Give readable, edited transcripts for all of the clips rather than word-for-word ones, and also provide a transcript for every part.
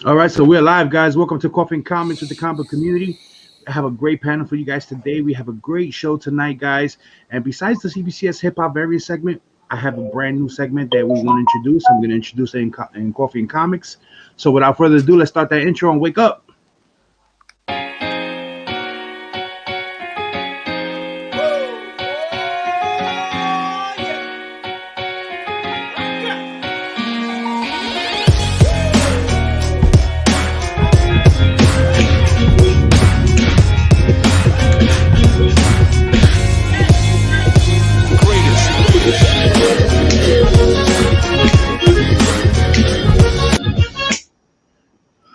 All right, so we're live, guys. Welcome to Coffee and Comics with the comic community. I have a great panel for you guys today. We have a great show tonight, guys. And besides the CBCS hip hop various segment, I have a brand new segment that we want to introduce. I'm going to introduce it in Coffee and Comics. So without further ado, let's start that intro and wake up.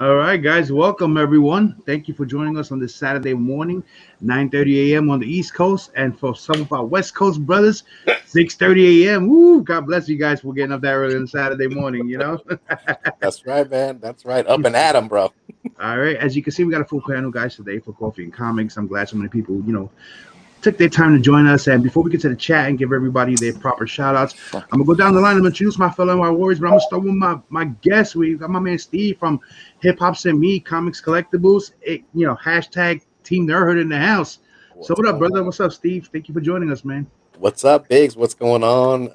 All right, guys, welcome everyone. Thank you for joining us on this Saturday morning, 9:30 a.m. on the East Coast, and for some of our West Coast brothers, 6:30 a.m. Woo! God bless you guys for getting up that early on Saturday morning. You know. That's right, man. That's right. Up and at 'em, bro. All right, as you can see, we got a full panel, guys, today for Coffee and Comics. I'm glad so many people, took their time to join us. And before we get to the chat and give everybody their proper shout outs, I'm gonna go down the line and introduce my fellow warriors, but I'm gonna start with my guest. We got my man Steve from Hip Hop's and Me Comics Collectibles. Hashtag Team Nerdhood in the house. So what up, brother? What's up, Steve? Thank you for joining us, man. What's up, Biggs? What's going on?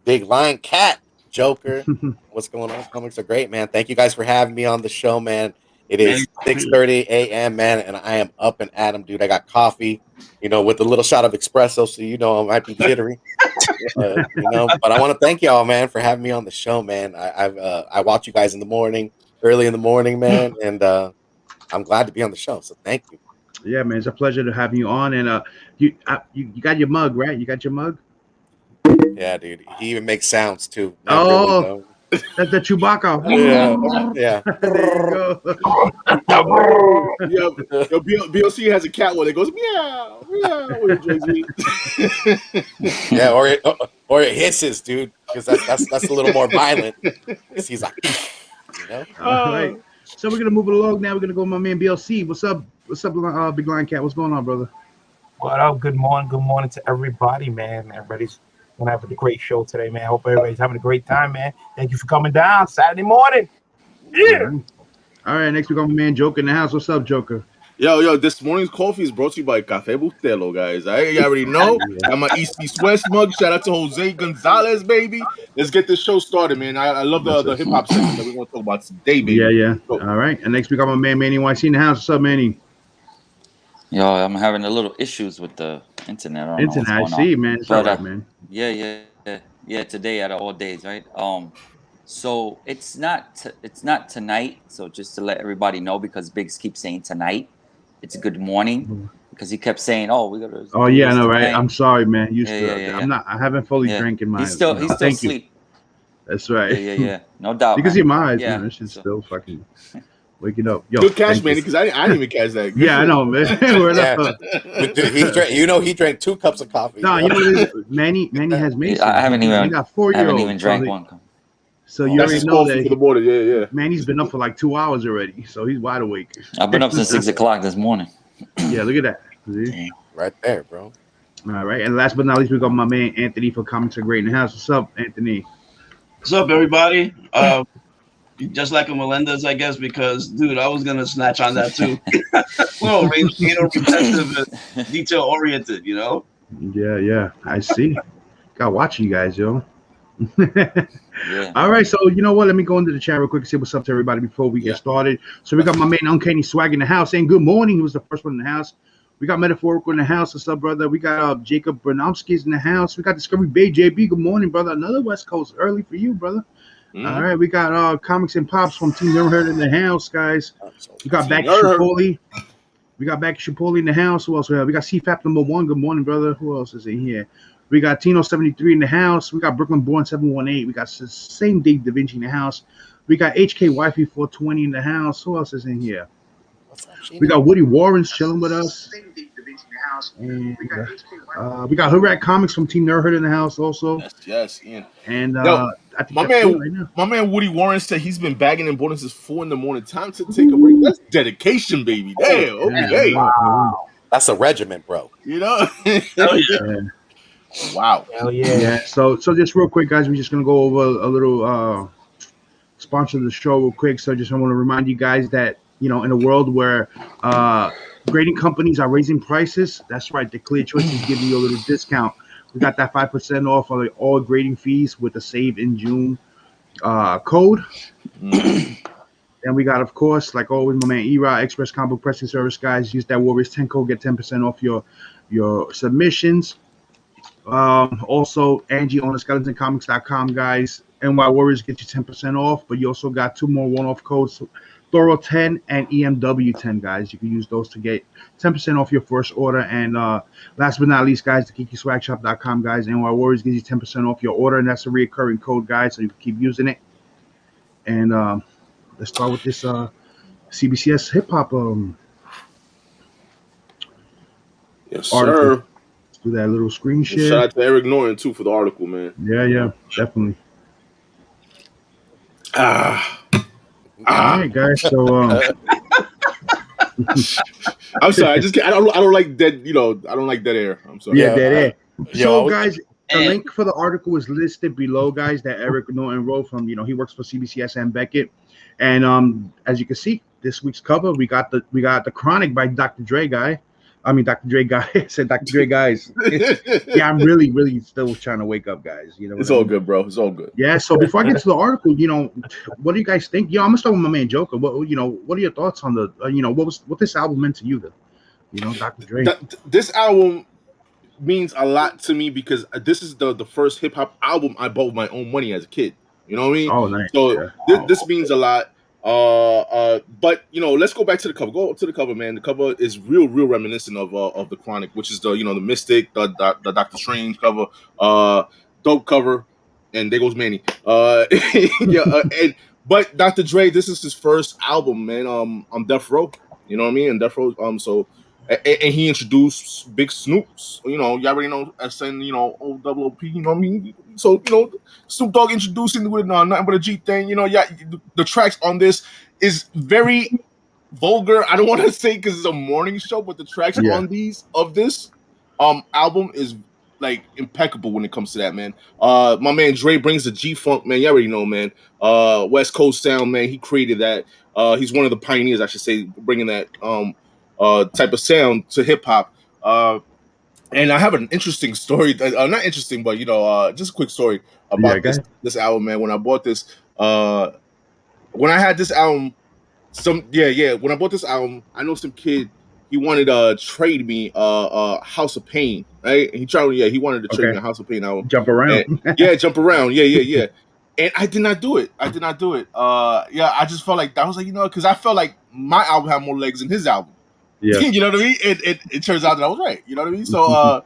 Big Lion Cat Joker. What's going on? Comics are great, man. Thank you guys for having me on the show, man. It is 6:30 a.m., man, and I am up and at 'em, dude. I got coffee, with a little shot of espresso, so I might be jittery, but I want to thank y'all, man, for having me on the show, man. I watch you guys in the morning, early in the morning, man, and I'm glad to be on the show. So thank you. Yeah, man, it's a pleasure to have you on. And you got your mug, right? You got your mug? Yeah, dude. He even makes sounds too. Oh. That's the Chewbacca. Yeah. Yo, BLC has a cat one that goes meow, meow when he drinks meat. Yeah, or it hisses, dude, because that's a little more violent. Because he's like, All right. So we're gonna move it along now. We're gonna go with my man BLC. What's up? What's up, Big Lion Cat? What's going on, brother? What up? Good morning. Good morning to everybody, man. Everybody's gonna have a great show today, man. Hope everybody's having a great time, man. Thank you for coming down Saturday morning. Yeah. All right. Next we got my man Joker in the house. What's up, Joker? Yo, this morning's coffee is brought to you by Café Bustelo, guys. You already know. Got my East West mug. Shout out to Jose Gonzalez, baby. Let's get this show started, man. I love the hip hop section that we're gonna talk about today, baby. Yeah. All right. And next we got my man MannyNYC in the house. What's up, Manny? Yo, I'm having a little issues with the internet. I see, man. It's all right, man. Yeah. Today out of all days, right? So it's not tonight. So just to let everybody know, because Biggs keeps saying tonight, it's good morning, because he kept saying, "Oh, we gotta." Oh yeah, I know, right? I'm sorry, man. I haven't fully drank in my. He's still asleep. That's right. Yeah. No doubt. Because your mind, yeah. This shit's still fucking waking up. Yo, good catch, man. Because I didn't even catch that. Yeah, I know, man. He drank 2 cups of coffee. No, Manny has made. I haven't even. He got 4 years. I haven't even drank one. So you already know that for the border. Yeah. Manny's been up for like 2 hours already, so he's wide awake. I've been up since 6 o'clock this morning. Yeah, look at that. See? Right there, bro. All right, and last but not least, we got my man Anthony for Comics Are Great in the house. What's up, Anthony? What's up, everybody? Just like a Melendez, I guess, because dude, I was gonna snatch on that too. Well, repetitive and detail oriented, Yeah, I see. Got watching you guys, yo. Yeah. All right, so you know what? Let me go into the chat real quick and say what's up to everybody before we get started. So we got my man Uncanny Swag in the house saying good morning. He was the first one in the house. We got Metaphorical in the house. What's up, brother? We got Jacob Bernomski's in the house. We got Discovery Bay JB. Good morning, brother. Another West Coast early for you, brother. All right, we got Comics and Pops from Team Nerdhood in the house, guys. We got back Chipotle. We got back Chipotle in the house. Who else we have? We got CFAP number 1. Good morning, brother. Who else is in here? We got Tino73 in the house. We got Brooklyn Born 718. We got same Dave Da Vinci in the house. We got HK Wifey 420 in the house. Who else is in here? We got Woody Warren's chilling with us. And we got Hood Rat Comics from Team Nerdhood in the house also. Yes, Ian. And I think my man Woody Warren said he's been bagging in bonus since 4 a.m. Time to take a break. That's dedication, baby. Damn. Okay. Wow. That's a regiment, bro. Oh, yeah. Wow. Hell yeah. Yeah. So just real quick, guys, we're just gonna go over a little sponsor the show real quick. So just I want to remind you guys that, in a world where grading companies are raising prices, that's right, the Clear Choice is giving you a little discount. We got that 5% off on all grading fees with the Save in June code. And we got, of course, like always, my man Erod, Express Comic Pressing Service, guys. Use that Warriors 10 code, get 10% off your submissions. Also, Angie on the SkeletonComics.com, guys. NY Warriors get you 10% off, but you also got 2 more one-off codes, Thoro 10 and EMW 10, guys. You can use those to get 10% off your first order. And last but not least, guys, the KikiSwagShop.com, guys. NY Warriors gives you 10% off your order, and that's a recurring code, guys, so you can keep using it. And let's start with this CBCS hip hop yes, article. sir. Let's do that little screen share. Shout out to Eric Norton too for the article, man. Yeah, definitely. All right, guys. So I'm sorry. I don't like dead. I don't like dead air. I'm sorry. Yeah, dead air. So, guys, the And- link for the article is listed below, guys. That Eric Norton wrote from. He works for CBCS and Beckett. And as you can see, this week's cover we got the Chronic by Dr. Dre guy. I mean, Dr. Dre guy. I said Dr. Dre guys. Yeah, I'm really still trying to wake up, guys. It's all good, bro. It's all good. Yeah. So before I get to the article, what do you guys think? I'm gonna start with my man Joker. What are your thoughts on the what this album meant to you? Dr. Dre. This album means a lot to me because this is the first hip hop album I bought with my own money as a kid. You know what I mean? Oh, nice. So this means a lot. But let's go back to the cover. Go to the cover, man. The cover is real reminiscent of the Chronic, which is the the Mystic, the Doctor Strange cover, dope cover, and there goes Manny. But Dr. Dre, this is his first album, man. On Death Row, you know what I mean? And Death Row, and he introduced Big Snoops. You already know SN, OOP, you know what I mean? So, Snoop Dogg introducing with Nothing But a G thing, the tracks on this is very vulgar. I don't want to say because it's a morning show, but the tracks on this album is like impeccable when it comes to that, man. My man Dre brings the G-Funk, man. You already know, man. West Coast sound, man. He created that. He's one of the pioneers, I should say, bringing that type of sound to hip hop. And I have an interesting story. Not interesting, but just a quick story about this album, man. When I bought this, when I had this album, when I bought this album, I know some kid. He wanted to trade me House of Pain, right? He wanted to trade me a House of Pain album. Jump around. Jump around. Yeah. And I did not do it. I just felt like I was like, because I felt like my album had more legs than his album. Yeah. You know what I mean? It turns out that I was right. You know what I mean? So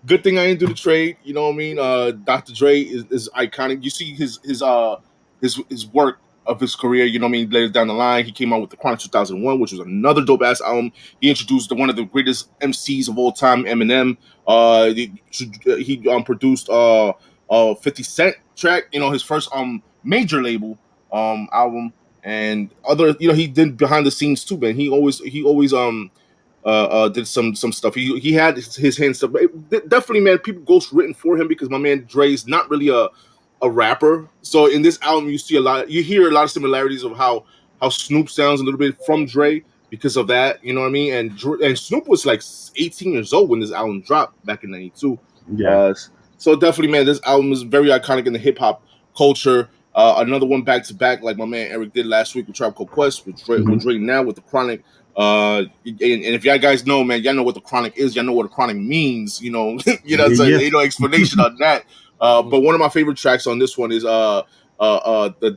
good thing I didn't do the trade. You know what I mean? Dr. Dre is iconic. You see his work of his career, you know what I mean, later down the line. He came out with the Chronic 2001, which was another dope ass album. He introduced one of the greatest MCs of all time, Eminem. He produced 50 Cent track, his first major label album, and other, he did behind the scenes too, man. He always did some stuff. He had his hand stuff. Definitely, man, people ghost written for him because my man Dre's not really a rapper. So in this album, you hear a lot of similarities of how Snoop sounds a little bit from Dre because of that. You know what I mean? And Snoop was like 18 years old when this album dropped back in '92. Yeah. So definitely, man, this album is very iconic in the hip hop culture. Another one back to back, like my man Eric did last week with Tribe Called Quest, with Dre now with the Chronic. And if y'all guys know, man, y'all know what the Chronic is. Y'all know what the Chronic means. Explanation on that. But one of my favorite tracks on this one is the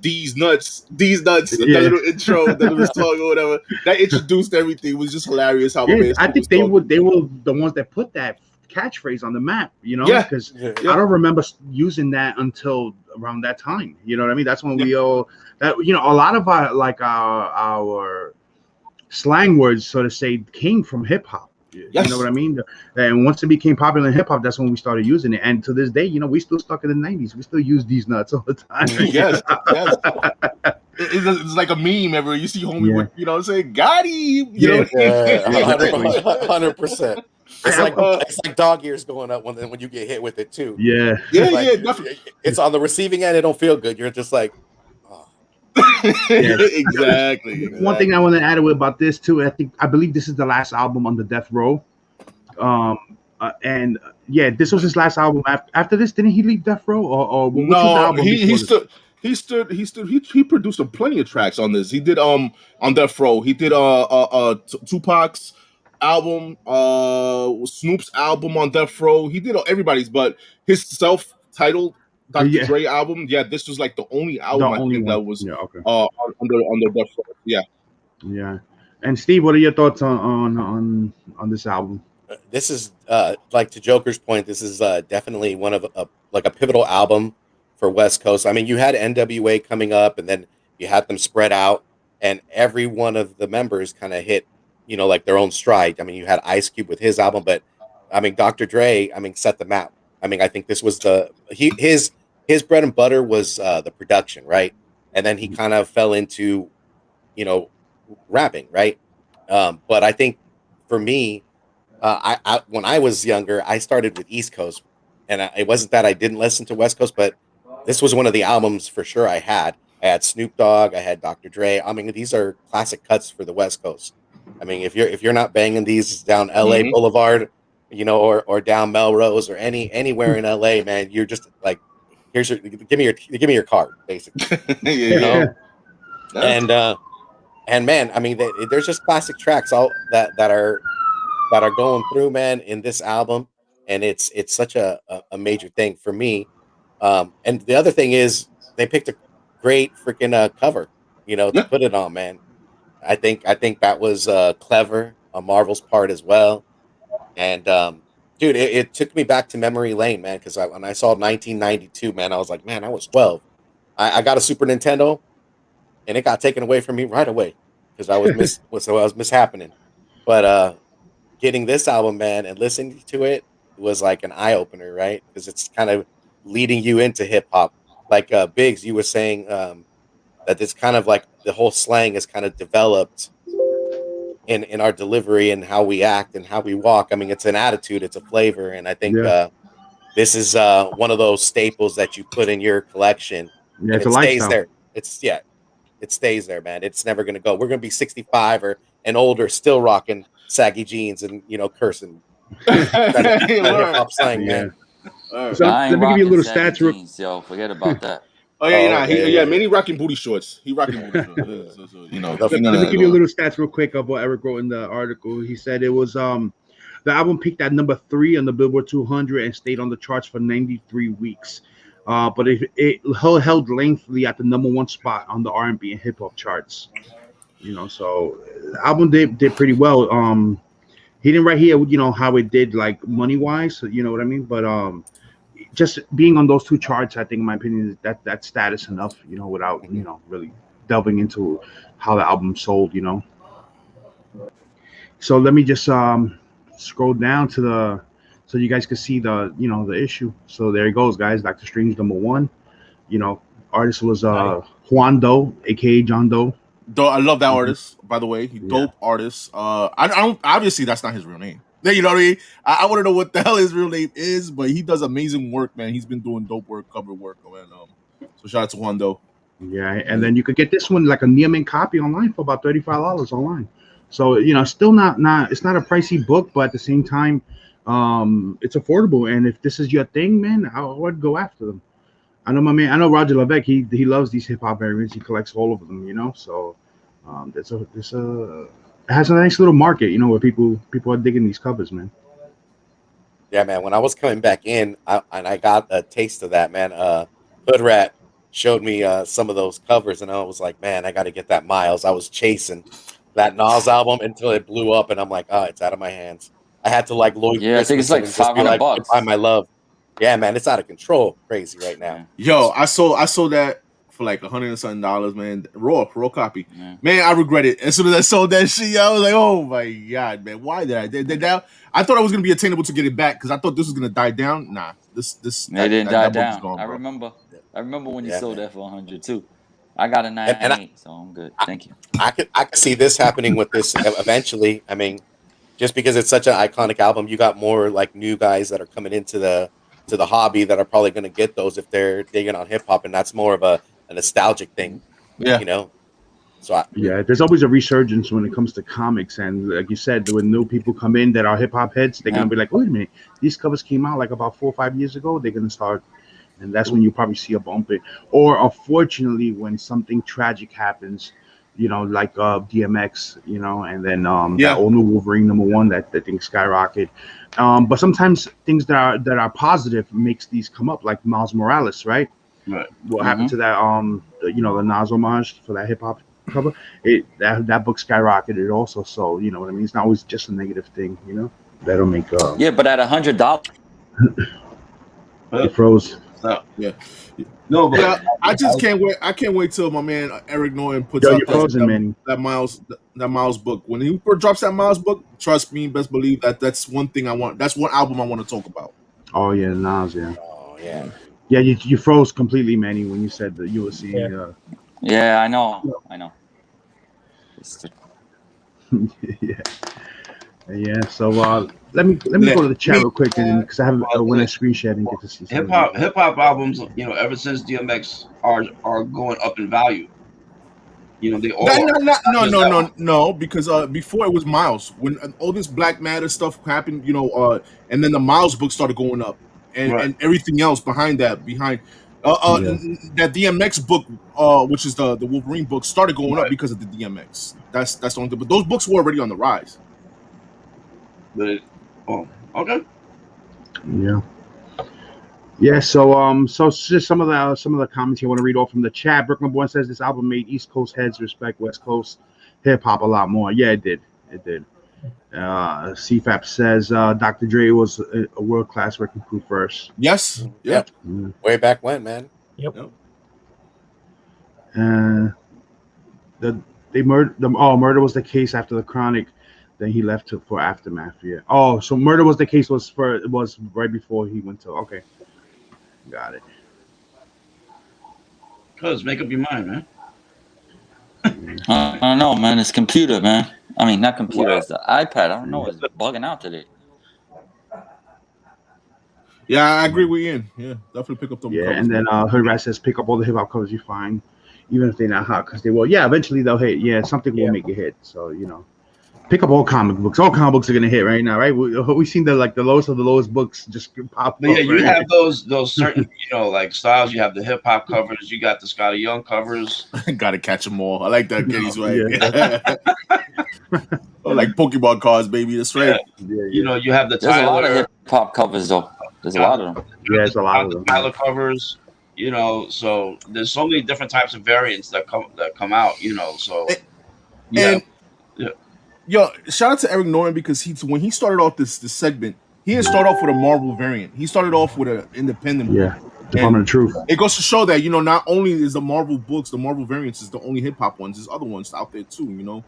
D's Nuts, that little intro, that little song or whatever. That introduced everything. It was just hilarious how I think they were the ones that put that catchphrase on the map, because I don't remember using that until around that time. You know what I mean? That's when we all that a lot of our slang words, so to say, came from hip hop. Yes. You know what I mean? And once it became popular in hip hop, that's when we started using it. And to this day, we still stuck in the 90s. We still use these nuts all the time. Yes. It's like a meme ever. You see homie with, saying, got him. 100%. It's like dog ears going up when you get hit with it too. Yeah. Definitely. It's on the receiving end. It don't feel good. You're just like, oh. Exactly. One thing I want to add about this too, I believe this is the last album on the Death Row. And yeah, this was his last album. After this, didn't he leave Death Row, or which was the No, album before this? he produced plenty of tracks on this. He did on Death Row. He did Tupac's album, Snoop's album on Death Row. He did everybody's, but his self-titled Dr. Dre album, yeah, this was like the only album that was under Death Row. Yeah. And Steve, what are your thoughts on this album? This is like to Joker's point. This is definitely one of a pivotal album for West Coast. I mean, you had NWA coming up, and then you had them spread out, and every one of the members kind of hit, like their own stride. I mean, you had Ice Cube with his album, but I mean, Dr. Dre, set the map. I mean, I think this was his bread and butter was the production, right? And then he kind of fell into, rapping, right? But I think for me, I when I was younger, I started with East Coast, and it wasn't that I didn't listen to West Coast, but this was one of the albums for sure I had. I had Snoop Dogg, I had Dr. Dre. I mean, these are classic cuts for the West Coast. I mean, if you're not banging these down LA Boulevard, or down Melrose or anywhere in LA, man, you're just like, give me your card, basically. And man, I mean, there's just classic tracks all that are going through, man, in this album, and it's such a major thing for me. And the other thing is they picked a great freaking cover, to put it on, man. I think that was clever on Marvel's part as well. And dude, it took me back to memory lane, man, because when I saw 1992, man, I was like, man, I was 12. I got a Super Nintendo, and it got taken away from me right away because I was mishappening. But getting this album, man, and listening to it was like an eye opener, right? Because it's kind of leading you into hip hop. Like Biggs, you were saying that it's kind of like the whole slang is kind of developed in our delivery and how we act and how we walk. I mean, it's an attitude, it's a flavor, and I think this is one of those staples that you put in your collection. Yeah, it's it a stays lifestyle. there. It stays there, man. It's never gonna go. We're gonna be 65 and older, still rocking saggy jeans and cursing. that hip hop slang, man. So let me give you a little stats. Yo, forget about that. Oh yeah, Manny rocking booty shorts. He rocking booty shorts. Let me give you a little stats real quick of what Eric wrote in the article. He said it was the album peaked at number 3 on the Billboard 200 and stayed on the charts for 93 weeks. But it held lengthily at the number 1 spot on the R&B and hip hop charts. So the album did pretty well. He didn't write here, how it did like money wise, you know what I mean? But just being on those 2 charts, I think, in my opinion, that's status enough, without really delving into how the album sold, So let me just scroll down to so you guys can see the the issue. So there it goes, guys. Doctor Strange number 1. Artist was Juan Doe, aka John Doe. I love that artist, by the way. Dope artist. I don't obviously that's not his real name. You know what I mean? I want to know what the hell his real name is, but he does amazing work, man. He's been doing dope work, cover work, man. So shout out to Juan Doe. Yeah, and then you could get this one like a near-mint copy online for about $35 online. So still not it's not a pricey book, but at the same time, it's affordable. And if this is your thing, man, I would go after them. I know Roger Levesque. He loves these hip hop variants. He collects all of them, So it has a nice little market, where people are digging these covers, man. Yeah, man. When I was coming back in, I got a taste of that, man. Hood Rat showed me some of those covers, and I was like, man, I got to get that Miles. I was chasing that Nas album until it blew up, and I'm like, oh, it's out of my hands. I had to like Lloyd. Yeah, I think it's like $500. Buy my love. Yeah, man, it's out of control, crazy right now. Yo, I sold that for like $100 and something, man. Raw copy. Yeah. Man, I regret it. As soon as I sold that shit, I was like, oh my god, man, why did I? I thought I was gonna be attainable to get it back because I thought this was gonna die down. Nah, this it didn't die down. Gone, I remember when you sold that for 100 too. I got a 998, so I'm good. Thank you. I could see this happening with this eventually. I mean, just because it's such an iconic album, you got more like new guys that are coming into the hobby that are probably going to get those if they're digging on hip hop, and that's more of a nostalgic thing. Yeah. You know, so there's always a resurgence when it comes to comics, and like you said, when new people come in that are hip hop heads, they're gonna be like, wait a minute, these covers came out like about 4 or 5 years ago. They're gonna start, and that's when you probably see a bump it. Or unfortunately, when something tragic happens, you know, like DMX, you know, and then that old new Wolverine #1 that thing skyrocket. But sometimes things that are positive makes these come up, like Miles Morales, right? Right. What happened to that you know, the Nas homage for that hip hop cover? That book skyrocketed also. So you know what I mean? It's not always just a negative thing, you know. That'll make yeah, but at $100. it froze. No, but I just can't wait. I can't wait till my man Eric Norton puts Yo, out you're frozen, Manny. that Miles book. When he drops that Miles book, trust me, best believe that's one thing I want. That's one album I want to talk about. Oh yeah, Nas, yeah. Oh yeah. Yeah, you froze completely, Manny, when you said that you were seeing. Yeah, I know. Yeah. So let me go to the chat real quick, because I have when I screen share and get to see hip hop albums. You know, ever since DMX are going up in value. You know, they all no, because before it was Miles. When all this Black Matter stuff happened, you know, and then the Miles book started going up, and everything else behind that DMX book, which is the Wolverine book, started going up because of the DMX. That's the only thing. But those books were already on the rise. But okay. Yeah. So just some of the comments you want to read off from the chat. Brooklyn Boy says this album made East Coast heads respect West Coast hip hop a lot more. Yeah, it did. CFAP says Dr. Dre was a world class wrecking crew first. Yes. Yep. Way back when, man. Yep. Murder was the case after the Chronic. Then he left for Aftermath. Yeah. Oh, so Murder was the case was right before he went to. Okay. Got it. Cuz make up your mind, man. I don't know, man. It's computer, man. I mean, not computer. It's the iPad. I don't know. It's bugging out today. Yeah, I agree with Ian. Yeah, definitely pick up them. Yeah, and then Hood says pick up all the hip hop covers you find, even if they're not hot, because they will. Yeah, eventually they'll hit. Yeah, something will make a hit. So you know, pick up all comic books. All comic books are gonna hit right now, right? We've seen the lowest of the lowest books just pop. But yeah, you have those certain like styles. You have the hip hop covers. You got the Scotty Young covers. Gotta catch them all. I like that. Getty's right. Like Pokemon cards, baby. That's right. Yeah. You know, you have the There's a lot of hip hop covers though. There's a lot of them. Yeah, there's a lot of them. Tyler covers. You know, so there's so many different types of variants that come out. You know, so Yo, shout out to Eric Norton, because when he started off this segment, he didn't start off with a Marvel variant. He started off with an independent book. Department of Truth. It goes to show that, you know, not only is the Marvel books, the Marvel variants is the only hip hop ones. There's other ones out there too, you know.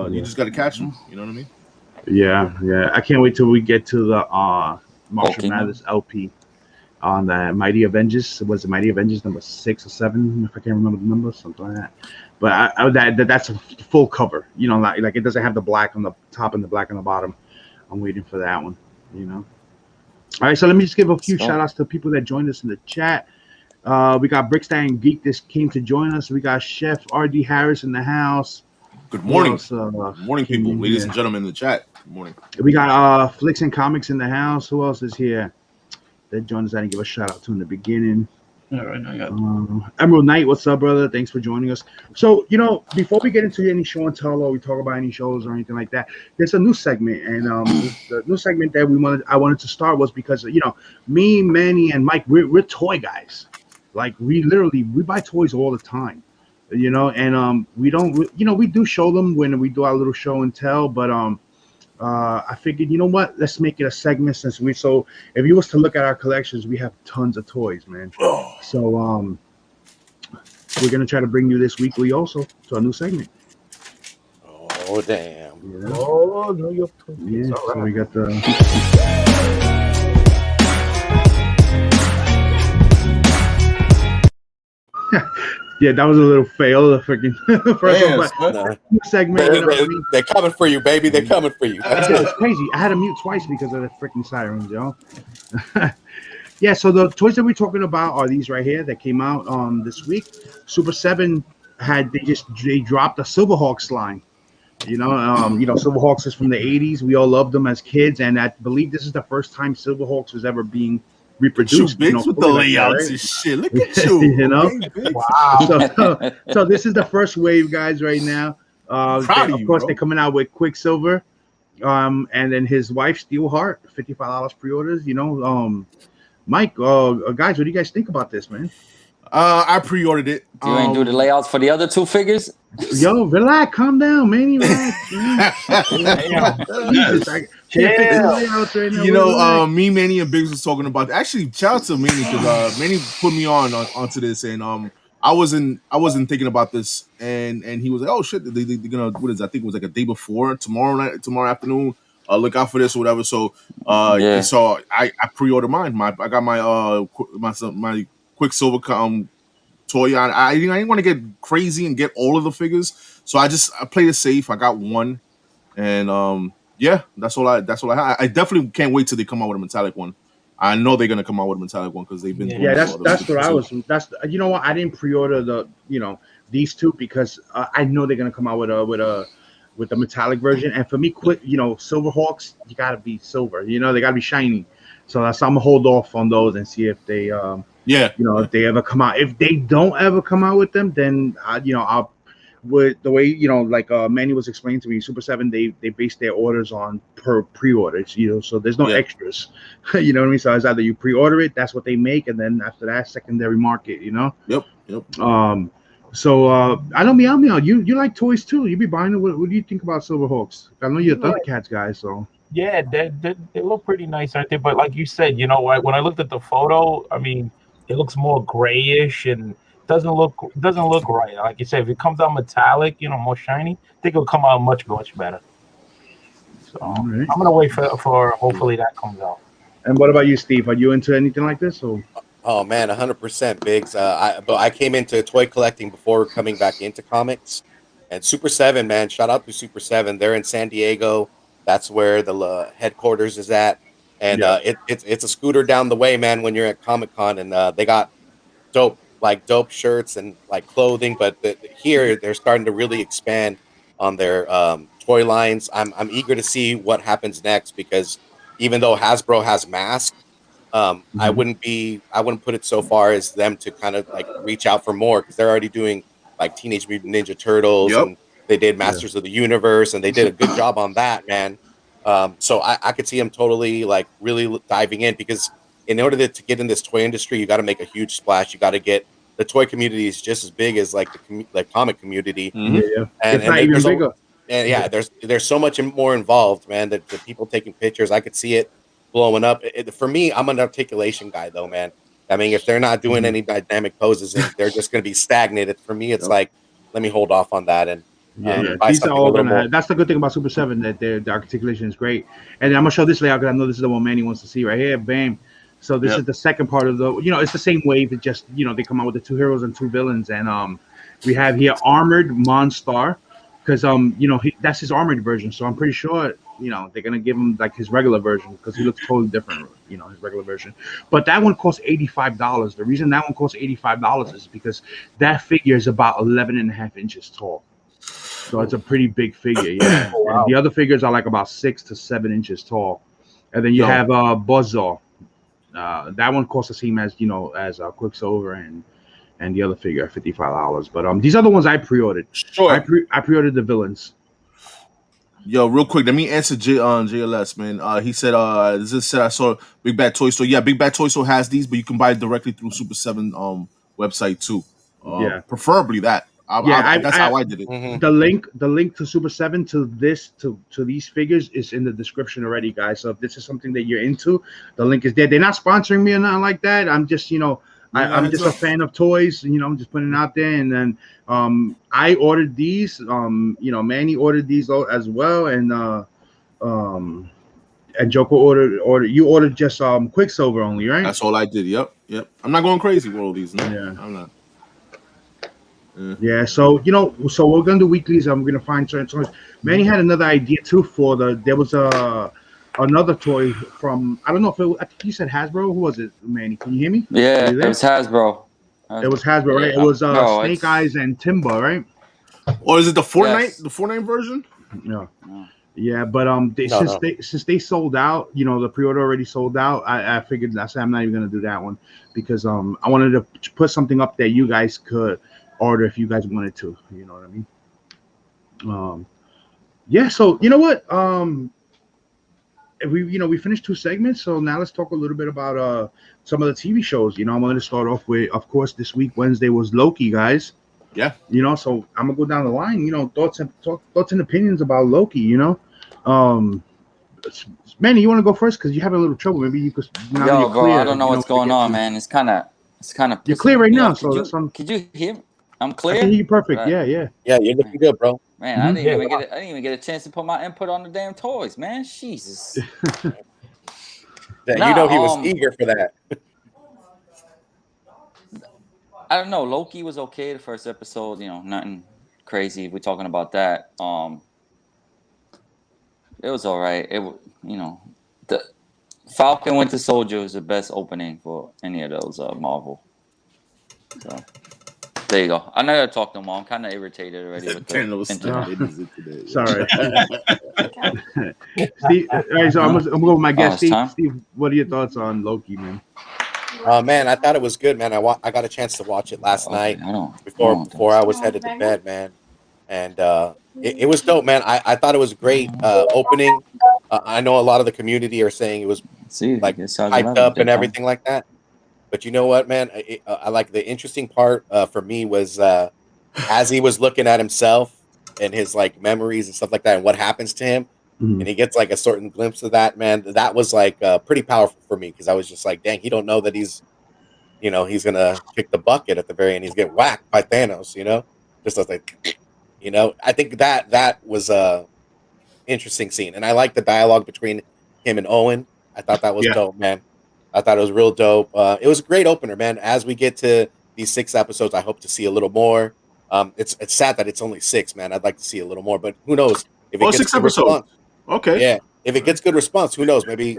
You just got to catch them. You know what I mean? Yeah. I can't wait till we get to the Marshall Mathers LP on the Mighty Avengers. Was it Mighty Avengers number 6 or 7? If I can't remember the number, something like that. But that's a full cover. You know, like it doesn't have the black on the top and the black on the bottom. I'm waiting for that one. You know. All right, so let me just give a few shout outs to people that joined us in the chat. We got Brickstein Geek that came to join us. We got Chef RD Harris in the house. Good morning. Good morning, people, ladies and gentlemen in the chat. Good morning. We got Flicks and Comics in the house. Who else is here that joined us? I didn't give a shout out to in the beginning. Yeah, right now, Emerald Knight, what's up, brother? Thanks for joining us. So, you know, before we get into any show and tell or we talk about any shows or anything like that, there's a new segment, and the new segment that I wanted to start was because, you know, me, Manny, and Mike, we're toy guys. Like we buy toys all the time, you know, and we don't, you know, we do show them when we do our little show and tell, but I figured, you know what, let's make it a segment, since so if you was to look at our collections, we have tons of toys, man. So we're gonna try to bring you this weekly also to a new segment. Oh damn. Yeah. Oh no, you're so we got the yeah, that was a little fail. The freaking first segment. They're coming for you, baby. They're coming for you. It's crazy. I had to mute twice because of the freaking sirens, yo. Yeah, so the toys that we're talking about are these right here that came out this week. Super 7 they dropped a Silverhawks line. Silverhawks is from the '80s. We all loved them as kids, and I believe this is the first time Silverhawks was ever being reproduced. Biggs with the layouts and shit. Look at you. You know? Okay, Wow. So this is the first wave, guys, right now. Of course, they're coming out with Quicksilver, and then his wife Steelheart, $55 pre-orders. Mike, guys, what do you guys think about this, man? I pre-ordered it. You ain't do the layouts for the other two figures? Yo, relax, calm down, man. Relax, man. Jesus, I can't fix the layouts right now. Me, Manny, and Biggs was talking about. Actually, shout out to Manny because Manny put me onto this, and I wasn't thinking about this, and he was like, oh shit, they're gonna, what is it? I think it was like a day before, tomorrow afternoon. Look out for this or whatever. So so I pre-ordered mine. I got my Quicksilver toy. I didn't want to get crazy and get all of the figures, so I played it safe. I got one, and that's all I had. I definitely can't wait till they come out with a metallic one. I know they're gonna come out with a metallic one because they've been doing that's what I was. You know what? I didn't pre-order these two because I know they're gonna come out with the metallic version. And for me, Silverhawks, you gotta be silver. They gotta be shiny. So I'm gonna hold off on those and see if they if they ever come out. If they don't ever come out with them, then I'll with the way like Manny was explaining to me, Super 7 they base their orders on per pre-orders, so there's no extras. You know what I mean? So it's either you pre-order it, that's what they make, and then after that, secondary market. Yep. So I know Meow, you like toys too. You be buying it. What do you think about Silverhawks? I know you're a Thundercats guy, so. Yeah, they look pretty nice, aren't they? But like you said, when I looked at the photo, I mean, it looks more grayish and doesn't look right. Like you said, if it comes out metallic, more shiny, I think it'll come out much better. So right. I'm gonna wait for hopefully that comes out. And what about you, Steve? Are you into anything like this? Or? Oh man, 100%, Biggs. But I came into toy collecting before coming back into comics, and Super 7, man. Shout out to Super 7. They're in San Diego. That's where the headquarters is at, and it's a scooter down the way, man. When you're at Comic-Con, and they got dope shirts and like clothing, but here they're starting to really expand on their toy lines. I'm eager to see what happens next because even though Hasbro has masks, I wouldn't put it so far as them to kind of like reach out for more because they're already doing like Teenage Mutant Ninja Turtles and they did Masters of the Universe and they did a good job on that, man. So I could see them totally like really diving in because in order to get in this toy industry, you got to make a huge splash. You got to get the toy community is just as big as like the comic community. And even bigger. There's so much more involved, man. The people taking pictures, I could see it blowing up. For me, I'm an articulation guy, though, man. I mean, if they're not doing any dynamic poses, they're just going to be stagnant. For me, it's like, let me hold off on that and these are all gonna. That's the good thing about Super 7 that the articulation is great. And I'm gonna show this layout because I know this is the one Manny wants to see right here. Bam. So this is the second part of the. It's the same wave. It just they come out with the 2 heroes and 2 villains, and we have here armored Monstar because that's his armored version. So I'm pretty sure they're gonna give him like his regular version because he looks totally different. His regular version. But that one costs $85. The reason that one costs $85 is because that figure is about 11.5 inches tall. So it's a pretty big figure, yeah. Wow. And the other figures are like about 6 to 7 inches tall. And then you have Buzzsaw. That one costs the same as Quicksilver and the other figure at $55. But these other ones I pre-ordered. Sure. I pre-ordered the villains. Yo, real quick, let me answer JLS, man. He said, this said I saw Big Bad Toy Store. Yeah, Big Bad Toy Store has these, but you can buy it directly through Super 7 website too. Preferably that. That's how I did it. Mm-hmm. The link to Super 7 to these figures is in the description already, guys. So if this is something that you're into, the link is there. They're not sponsoring me or nothing like that. I'm just I'm just a fan of toys. I'm just putting it out there. And then I ordered these. Manny ordered these as well, and Joker ordered. You ordered just Quicksilver only, right? That's all I did. Yep. I'm not going crazy with all these. No. Yeah, I'm not. Yeah, so we're gonna do weeklies. I'm gonna find certain toys. Manny had another idea too there was another toy from I don't know if I think you said Hasbro. Who was it, Manny? Can you hear me? Yeah, it was Hasbro. It was Hasbro, right? It was Snake Eyes and Timber, right? Or is it the Fortnite version? No. Yeah, but since they sold out, you know, the pre-order already sold out. I figured I said I'm not even gonna do that one because I wanted to put something up that you guys could order if you guys wanted to. You know what I mean? Yeah. So you know what? We finished 2 segments, so now let's talk a little bit about some of the TV shows. You know, I'm going to start off with, of course, this week Wednesday was Loki, guys. Yeah. You know, so I'm gonna go down the line. You know, thoughts and opinions about Loki. You know, Manny, you want to go first because you have a little trouble. Maybe you could. Yo, bro, I don't know what's going on, man. It's kind of. You're clear right now, so that's could you hear me? I'm clear. I can hear you perfect. Right. Yeah. Yeah, you're looking good, bro. Man, I didn't even get a chance to put my input on the damn toys, man. Jesus. You know he was eager for that. I don't know. Loki was okay the first episode. You know, nothing crazy. We're talking about that. It was all right. The Falcon Winter Soldier was the best opening for any of those Marvel. So there you go. I know I talked no more. I'm kind of irritated already with the internet. Sorry. Steve, all right, so I'm gonna go with my guest. Steve, what are your thoughts on Loki, man? Man, I thought it was good, man. I got a chance to watch it last night before I was headed to bed, man. And it was dope, man. I thought it was a great opening. I know a lot of the community are saying it was hyped up and everything like that. But you know what, man? I like the interesting part for me was as he was looking at himself and his like memories and stuff like that and what happens to him. And he gets like a certain glimpse of that, man. That was like pretty powerful for me because I was just like, dang, he don't know that he's gonna kick the bucket at the very end. He's getting whacked by Thanos, you know. Just like, you know, I think that was a interesting scene, and I like the dialogue between him and Owen. I thought that was dope, man. I thought it was real dope. It was a great opener, man. As we get to these 6 episodes, I hope to see a little more. It's sad that it's only 6, man. I'd like to see a little more, but who knows if it gets 6 episodes. Response. Okay. Yeah, if it gets good response, who knows? Maybe,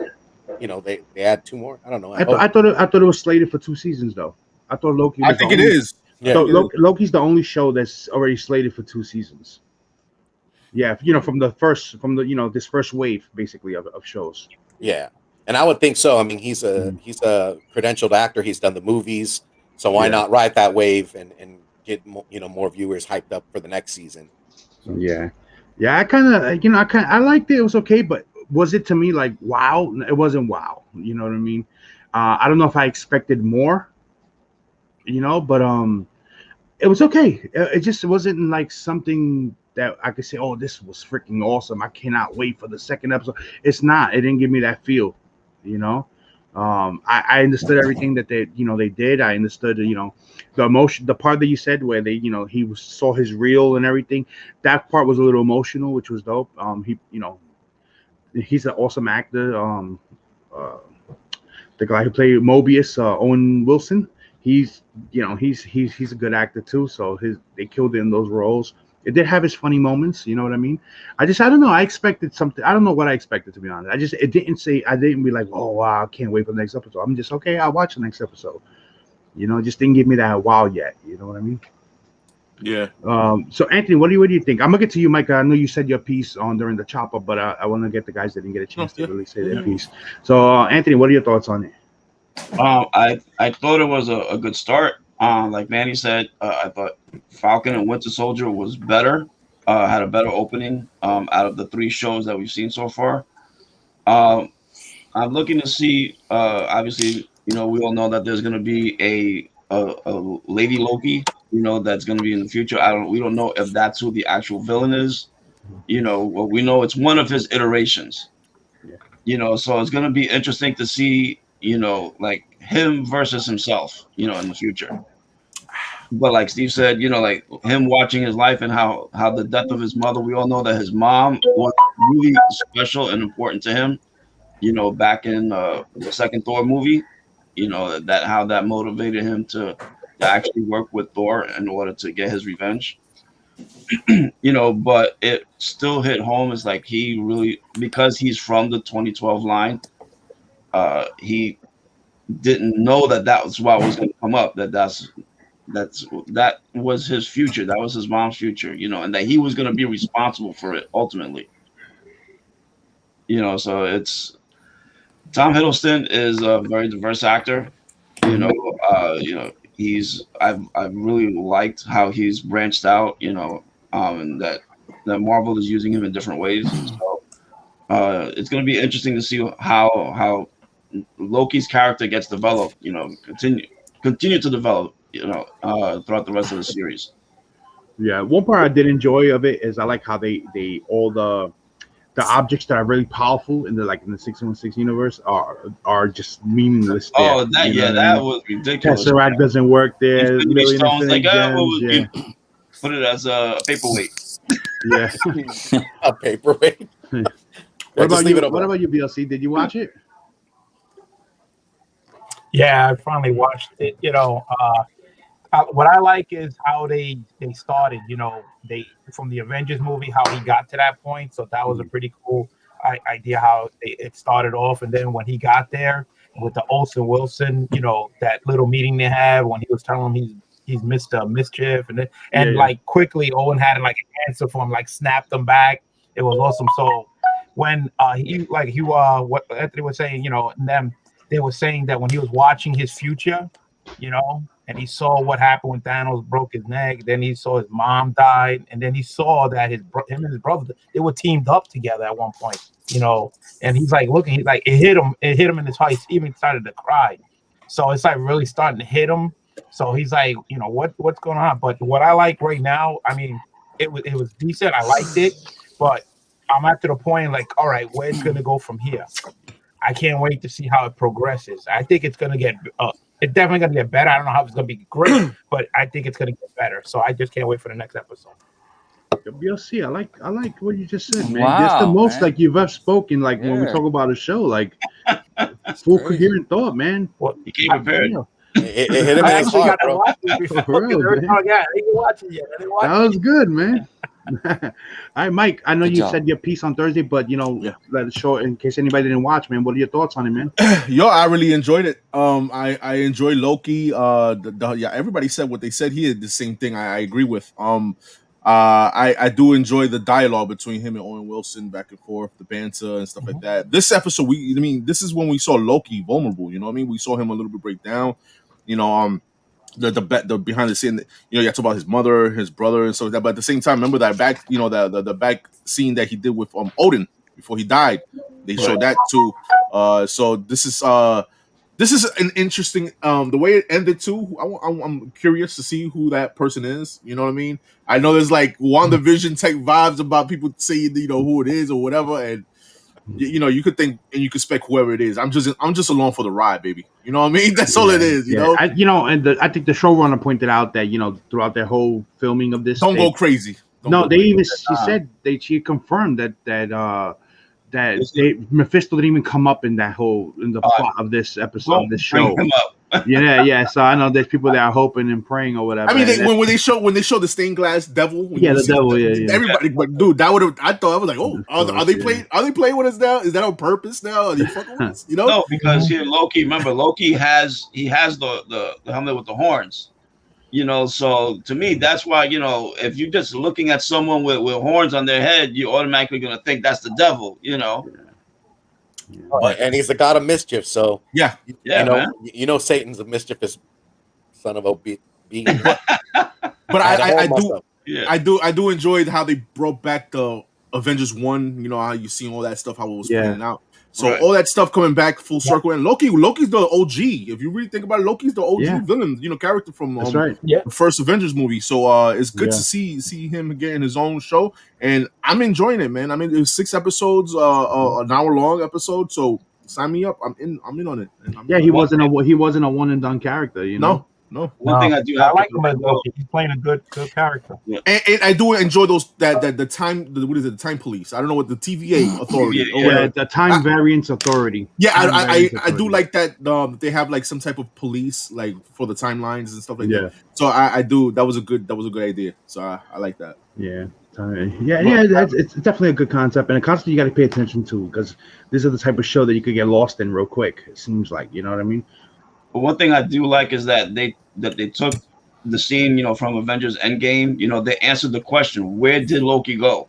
you know, they add 2 more. I don't know. I thought it was slated for 2 seasons though. I thought Loki. I think it is. Yeah. So Loki's the only show that's already slated for 2 seasons. Yeah, you know, from this first wave basically of shows. Yeah, and I would think so. I mean, he's a credentialed actor. He's done the movies, so why not ride that wave and get more viewers hyped up for the next season? So. Yeah. I liked it. It was okay, but was it to me like wow? It wasn't wow. You know what I mean? I don't know if I expected more. You know, but it was okay. It wasn't like something that I could say, oh, this was freaking awesome. I cannot wait for the second episode. It's not. It didn't give me that feel. You know, I understood everything that they did. I understood, the emotion, the part that you said where they, he saw his reel and everything. That part was a little emotional, which was dope. He's an awesome actor. The guy who played Mobius, Owen Wilson, he's a good actor too. So they killed it in those roles. It did have his funny moments, you know what I mean? I don't know. I expected something. I don't know what I expected, to be honest. I didn't be like, oh wow, I can't wait for the next episode. I'm just okay. I'll watch the next episode. It just didn't give me that wow yet. You know what I mean? Yeah. So Anthony, what do you think? I'm gonna get to you, Mike. I know you said your piece on during the chopper, but I want to get the guys that didn't get a chance to really say their piece. So Anthony, what are your thoughts on it? I thought it was a good start. Like Manny said, I thought Falcon and Winter Soldier was better. Had a better opening out of the 3 shows that we've seen so far. I'm looking to see. Obviously, we all know that there's going to be a Lady Loki. That's going to be in the future. We don't know if that's who the actual villain is. Well, we know it's one of his iterations. Yeah. So it's going to be interesting to see. Like him versus himself. In the future. But like Steve said, like him watching his life and how the death of his mother, we all know that his mom was really special and important to him, back in the second Thor movie, that how that motivated him to actually work with Thor in order to get his revenge. But it still hit home. It's like he really, because he's from the 2012 line, he didn't know that was what was going to come up, that's that was his future. That was his mom's future, you know, and that he was going to be responsible for it ultimately. You know, so it's Tom Hiddleston is a very diverse actor. You know, I've really liked how he's branched out. You know, and that Marvel is using him in different ways. And so it's going to be interesting to see how Loki's character gets developed. You know, continue to develop. You know, throughout the rest of the series. Yeah, one part I did enjoy of it is I like how they all the objects that are really powerful in the 616 universe are just meaningless. Oh, there, that was ridiculous. Tesseract doesn't work there. Infinity Stones, like, gems, put it as a paperweight. Yeah, a paperweight. What about you, BLC? Did you watch it? Yeah, I finally watched it. You know, what I like is how they started. You know, they from the Avengers movie, how he got to that point. So that was a pretty cool idea how it started off. And then when he got there with the Olsen Wilson, you know, that little meeting they had when he was telling him he's Mr. Mischief, and like quickly Owen had like an answer for him, like snapped him back. It was awesome. So when what Anthony was saying, you know, and them they were saying that when he was watching his future, you know, and he saw what happened when Thanos broke his neck, then he saw his mom died, and then he saw that him and his brother, they were teamed up together at one point, you know, and he's like looking, he's like, it hit him in his heart. He even started to cry. So it's like really starting to hit him. So he's like, you know, what's going on? But what I like right now, I mean, it was decent. I liked it, but I'm at the point like, all right, where's it gonna go from here? I can't wait to see how it progresses. I think it's gonna get it's definitely gonna get better. I don't know how it's gonna be great, but I think it's gonna get better. So I just can't wait for the next episode. BLC, I like what you just said, man. Wow, That's the most man. like you've ever spoken like when we talk about a show, like full coherent thought, man. Well, He came prepared. It hit him I in his actually heart, got to bro. watch it before. For real, man. I didn't watch it yet. That was good, man. All right, Mike. I know Good you job. said your piece on Thursday, but you know, let it show in case anybody didn't watch, man. What are your thoughts on it, man? Yo, I really enjoyed it. I enjoyed Loki. Everybody said what they said here. The same thing. I agree with. I do enjoy the dialogue between him and Owen Wilson back and forth, the banter and stuff like that. This episode, this is when we saw Loki vulnerable. You know what I mean? We saw him a little bit break down. You know, the behind the scene. You know, you talk about his mother, his brother, and so that. But at the same time, remember that back. You know, the back scene that he did with Odin before he died. They showed that too. So this is an interesting the way it ended too. I'm curious to see who that person is. You know what I mean? I know there's like WandaVision type vibes about people saying, you know, who it is or whatever, and you know, you could think and you could spec whoever it is. I'm just along for the ride, baby. You know what I mean? That's all it is. You know. I think the showrunner pointed out that, you know, throughout their whole filming of this, don't go crazy. She confirmed that Mephisto didn't even come up in the plot of this episode of this show. Yeah. So I know there's people that are hoping and praying or whatever. I mean, when they show the stained glass devil, the devil, everybody. But dude, that would have. I thought I was like, oh, are they playing? Are they playing with us now? Is that on purpose now? Are they fucking with us? You know? No, because here Loki. Remember, Loki has the helmet with the horns. You know, so to me, that's why, you know, if you're just looking at someone with horns on their head, you're automatically going to think that's the devil, you know. And he's the god of mischief, so you know Satan's a mischievous son of a being. But I do enjoy how they brought back the Avengers 1, you know, how you seen all that stuff, how it was playing out. So all that stuff coming back full circle, and Loki's the OG. If you really think about it, Loki's the OG villain, you know, character from the first Avengers movie. So it's good to see him getting his own show, and I'm enjoying it, man. I mean, there's 6 episodes, an hour long episode. So sign me up. I'm in on it. He wasn't a one and done character, you know. No. One thing I do I like him as Loki. He's playing a good character. Yeah. And I do enjoy those the time. What is it? The time police. I don't know what the TVA authority. The time variance authority. Yeah, I do like that. They have like some type of police like for the timelines and stuff like that. So I do. That was a good idea. So I like that. Yeah. It's definitely a good concept, and a concept you got to pay attention to, because these are the type of show that you could get lost in real quick. It seems like, you know what I mean. But one thing I do like is that they took the scene, you know, from Avengers Endgame, you know, they answered the question, where did Loki go?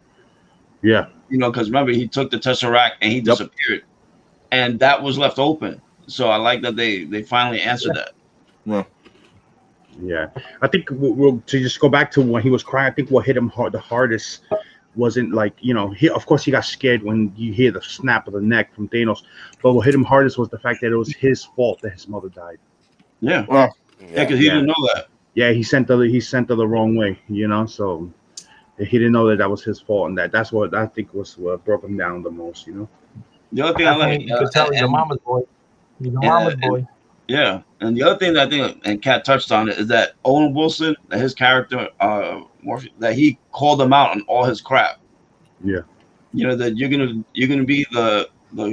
Yeah. You know, because remember, he took the Tesseract and he disappeared. And that was left open. So I like that they finally answered that. Yeah. Yeah. I think we'll to just go back to when he was crying, I think what hit him the hardest wasn't like, you know, of course he got scared when you hear the snap of the neck from Thanos, but what hit him hardest was the fact that it was his fault that his mother died. Yeah. Well, Yeah, because he didn't know that. Yeah, he sent her the wrong way, you know, so he didn't know that was his fault, and that's what I think was what broke him down the most, you know. The other thing I like, You could tell he's a mama's boy. He's a mama's boy. Yeah, and the other thing that I think, and Kat touched on it, is that Owen Wilson, that his character, that he called him out on all his crap. Yeah. You know that you're gonna be the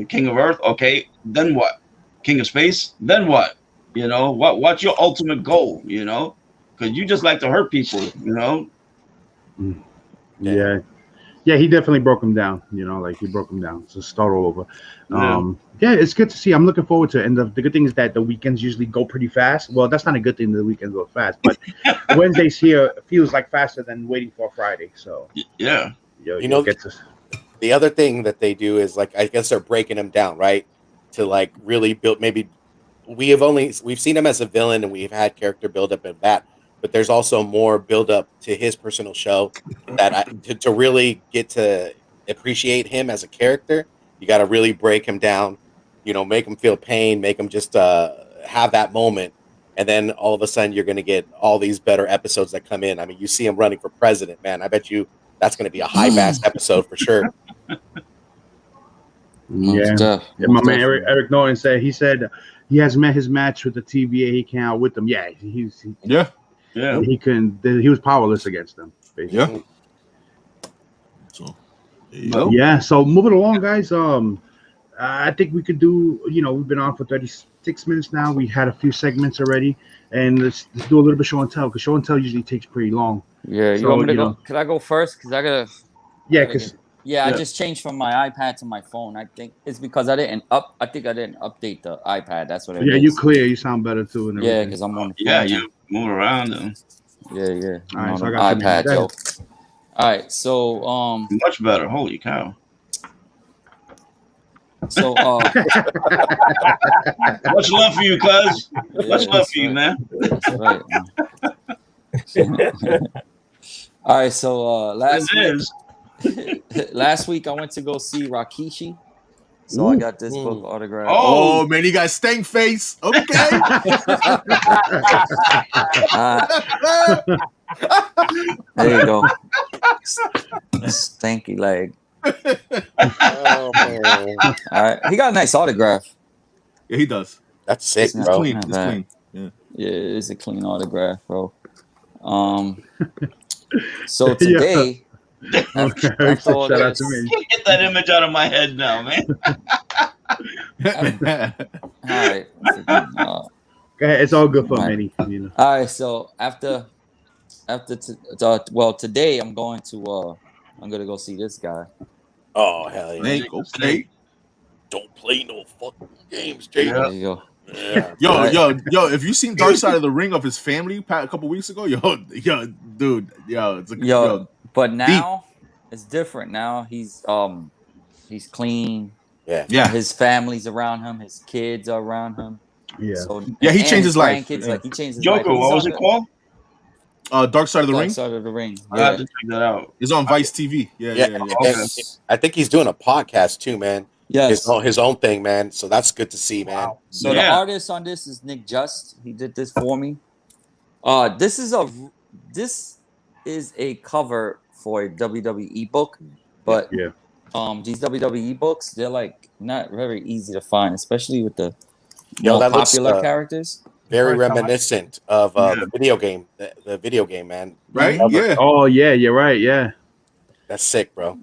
king of Earth. Okay, then what? King of space? Then what? You know what's your ultimate goal? You know, because you just like to hurt people. You know. Yeah. Yeah, he definitely broke him down. You know, like he broke him down. So start all over. Yeah, it's good to see. I'm looking forward to it. And the good thing is that the weekends usually go pretty fast. Well, that's not a good thing. The weekends go fast, but Wednesdays here feels like faster than waiting for a Friday. So yeah, you know, the other thing that they do is like I guess they're breaking him down, right? To like really build. Maybe we've seen him as a villain and we've had character build up in that. But there's also more build up to his personal show that to really get to appreciate him as a character, you got to really break him down, you know, make him feel pain, make him just have that moment. And then all of a sudden you're going to get all these better episodes that come in. I mean, you see him running for president, man. I bet you that's going to be a high bass episode for sure. Yeah. My man Eric Norton said he has met his match with the TVA. He came out with them. Yeah. Yeah, he couldn't. He was powerless against them. Basically. Yeah. Yeah. So moving along, guys. I think we could do. You know, we've been on for 36 minutes now. We had a few segments already, and let's do a little bit of show and tell because show and tell usually takes pretty long. Yeah. You want me to go? Could I go first? Because I gotta. Yeah. Because. Yeah, I just changed from my iPad to my phone. I think it's because I didn't update the iPad. That's what it is. Yeah, you clear. You sound better too. And yeah, because I'm on the phone. Yeah, you move around. And... Yeah. All right, on so the I got iPad. So, all right, so much better. Holy cow. So much love for you, cuz. Much love for you, man. That's right. All right, so last week I went to go see Rakishi. So I got this book autographed. Oh man, you got stank face. Okay. There you go. Stanky leg. Oh, man. All right, he got a nice autograph. Yeah, he does. That's sick, It's bro. clean. It's clean. Yeah, it's a clean autograph, bro. So today, after all this, get that image out of my head now, man. All right. Go ahead. It's all good for Manny. You know. All right. So today I'm going to go see this guy. Oh hell yeah! Okay. Don't play no fucking games, Jay. There you go. Yeah. Yo, if you seen Dark Side of the Ring of his family a couple weeks ago, dude, it's but now it's different. Now he's clean. Yeah. His family's around him. His kids are around him. Yeah. So, he changed his life. Kids, like he changed his Joker, life. what was it called? Dark Side of the Ring. Dark Side of the Ring. I have to check that out. It's on Vice TV. Yeah. Okay. I think he's doing a podcast too, man. Yes. His own thing, man. So that's good to see, man. Wow. So the artist on this is Nick Just. He did this for me. This is a cover for a WWE book, but these WWE books, they're like not very easy to find, especially with the more popular characters. Very reminiscent of the video game. The video game, man. Right? Yeah. Oh yeah, you're right. Yeah. That's sick, bro.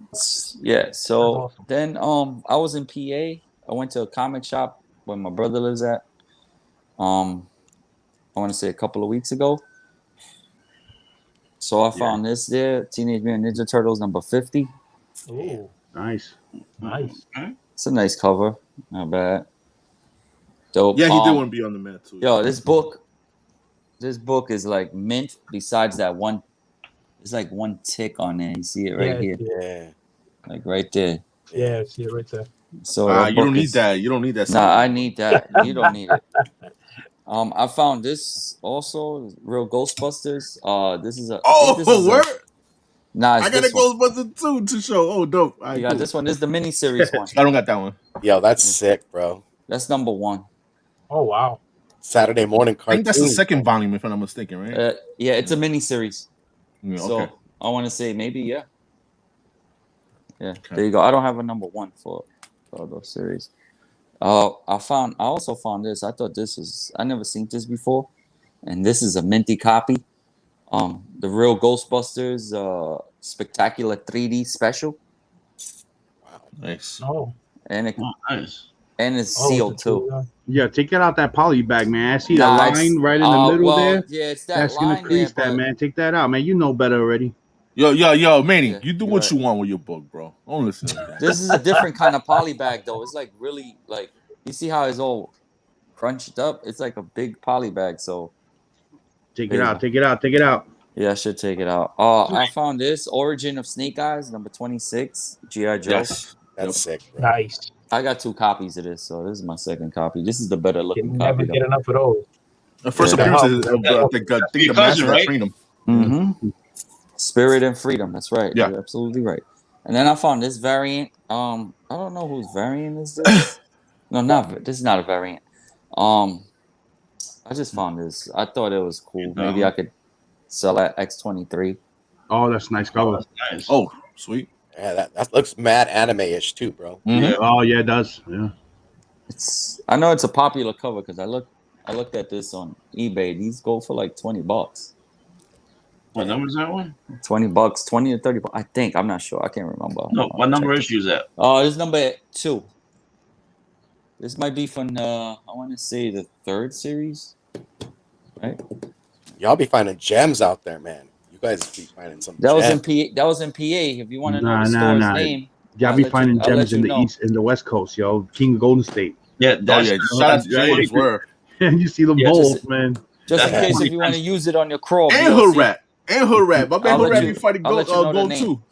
Yeah. So then I was in PA. I went to a comic shop where my brother lives at. I want to say a couple of weeks ago. So I found this there, Teenage Mutant Ninja Turtles number 50. Oh, nice. It's a nice cover. Not bad. Dope. Yeah, he did want to be on the mat too. Yo, this book This book is like mint. Besides that one, there's like one tick on there. You see it right here, Yeah. like right there. Yeah, see it right there. So that you book don't need is, that. You don't need that. Nah, I need that. You don't need it. I found this also, Real Ghostbusters. This is a. I think this is word. Nah, it's I got a this one. Ghostbusters 2 to show. Oh, dope. All right, You got cool. this one. This is the miniseries one. I don't got that one. Yo, that's sick, bro. That's number 1. Oh wow. Saturday morning I cartoon. think that's the second volume, if I'm not mistaken, right? Yeah, it's a miniseries. Yeah, So okay. I want to say maybe yeah. Yeah, Okay. there you go. I don't have a number 1 for those series. I also found this. I thought this was, I never seen this before, and this is a minty copy. The Real Ghostbusters Spectacular 3D Special, Nice. Oh. and Nice. it's sealed too. Yeah, take it out that poly bag, man. I see Nah, that it's- line right in the middle well, there. Yeah, it's that That's gonna line crease there, that, but man. Take that out, man. You know better already. Yo, Manny, Yeah, you do you're what right. you want with your book, bro. Don't listen to that. this is a different kind of poly bag though. It's like really like, you see how it's all crunched up? It's like a big poly bag. So Take There it you out. go. Take it out. Take it out. yeah, I should take it out. I found this Origin of Snake Eyes, number 26, G.I. Joe. Yes. That's sick, bro. Nice. I got 2 copies of this, so this is my second copy. This is the better You looking can never copy. get enough of those. The first Yeah. appearance is the Your master cousin, of right? freedom. Mm-hmm. Spirit and Freedom. That's right. Yeah. You're absolutely right. And then I found this variant. I don't know whose variant is this. No, this is not a variant. I just found this. I thought it was cool. Maybe I could sell at X23. Oh, that's nice Oh, cover. that's nice. Oh, sweet. Yeah, that looks mad anime-ish too, bro. Yeah. Oh yeah, it does. Yeah. I know it's a popular cover because I looked at this on eBay. These go for like $20. What number is that one? $20, 20 to 30 bucks. I think. I'm not sure. I can't remember. No, what number issue is that? Oh, this is number 2. This might be from I want to say the 3rd series, right? Y'all be finding gems out there, man. You guys be finding some. That was in gems. PA. That was in PA. If you want to know Nah, the nah, store's nah. name, Y'all I'll be let finding you- I'll gems let in you the know. east, in the west coast, yo. King of Golden State. Yeah, Oh that's yeah. Shout out to James. Word. And you see them Yeah, bowls, just- man. Just in That's case if pretty you want to use it on your crawl. And VLC. Hood Rat. And Hood Rat. My man I'll Hood let Rat you- be fighting I'll let you know the gold name. too.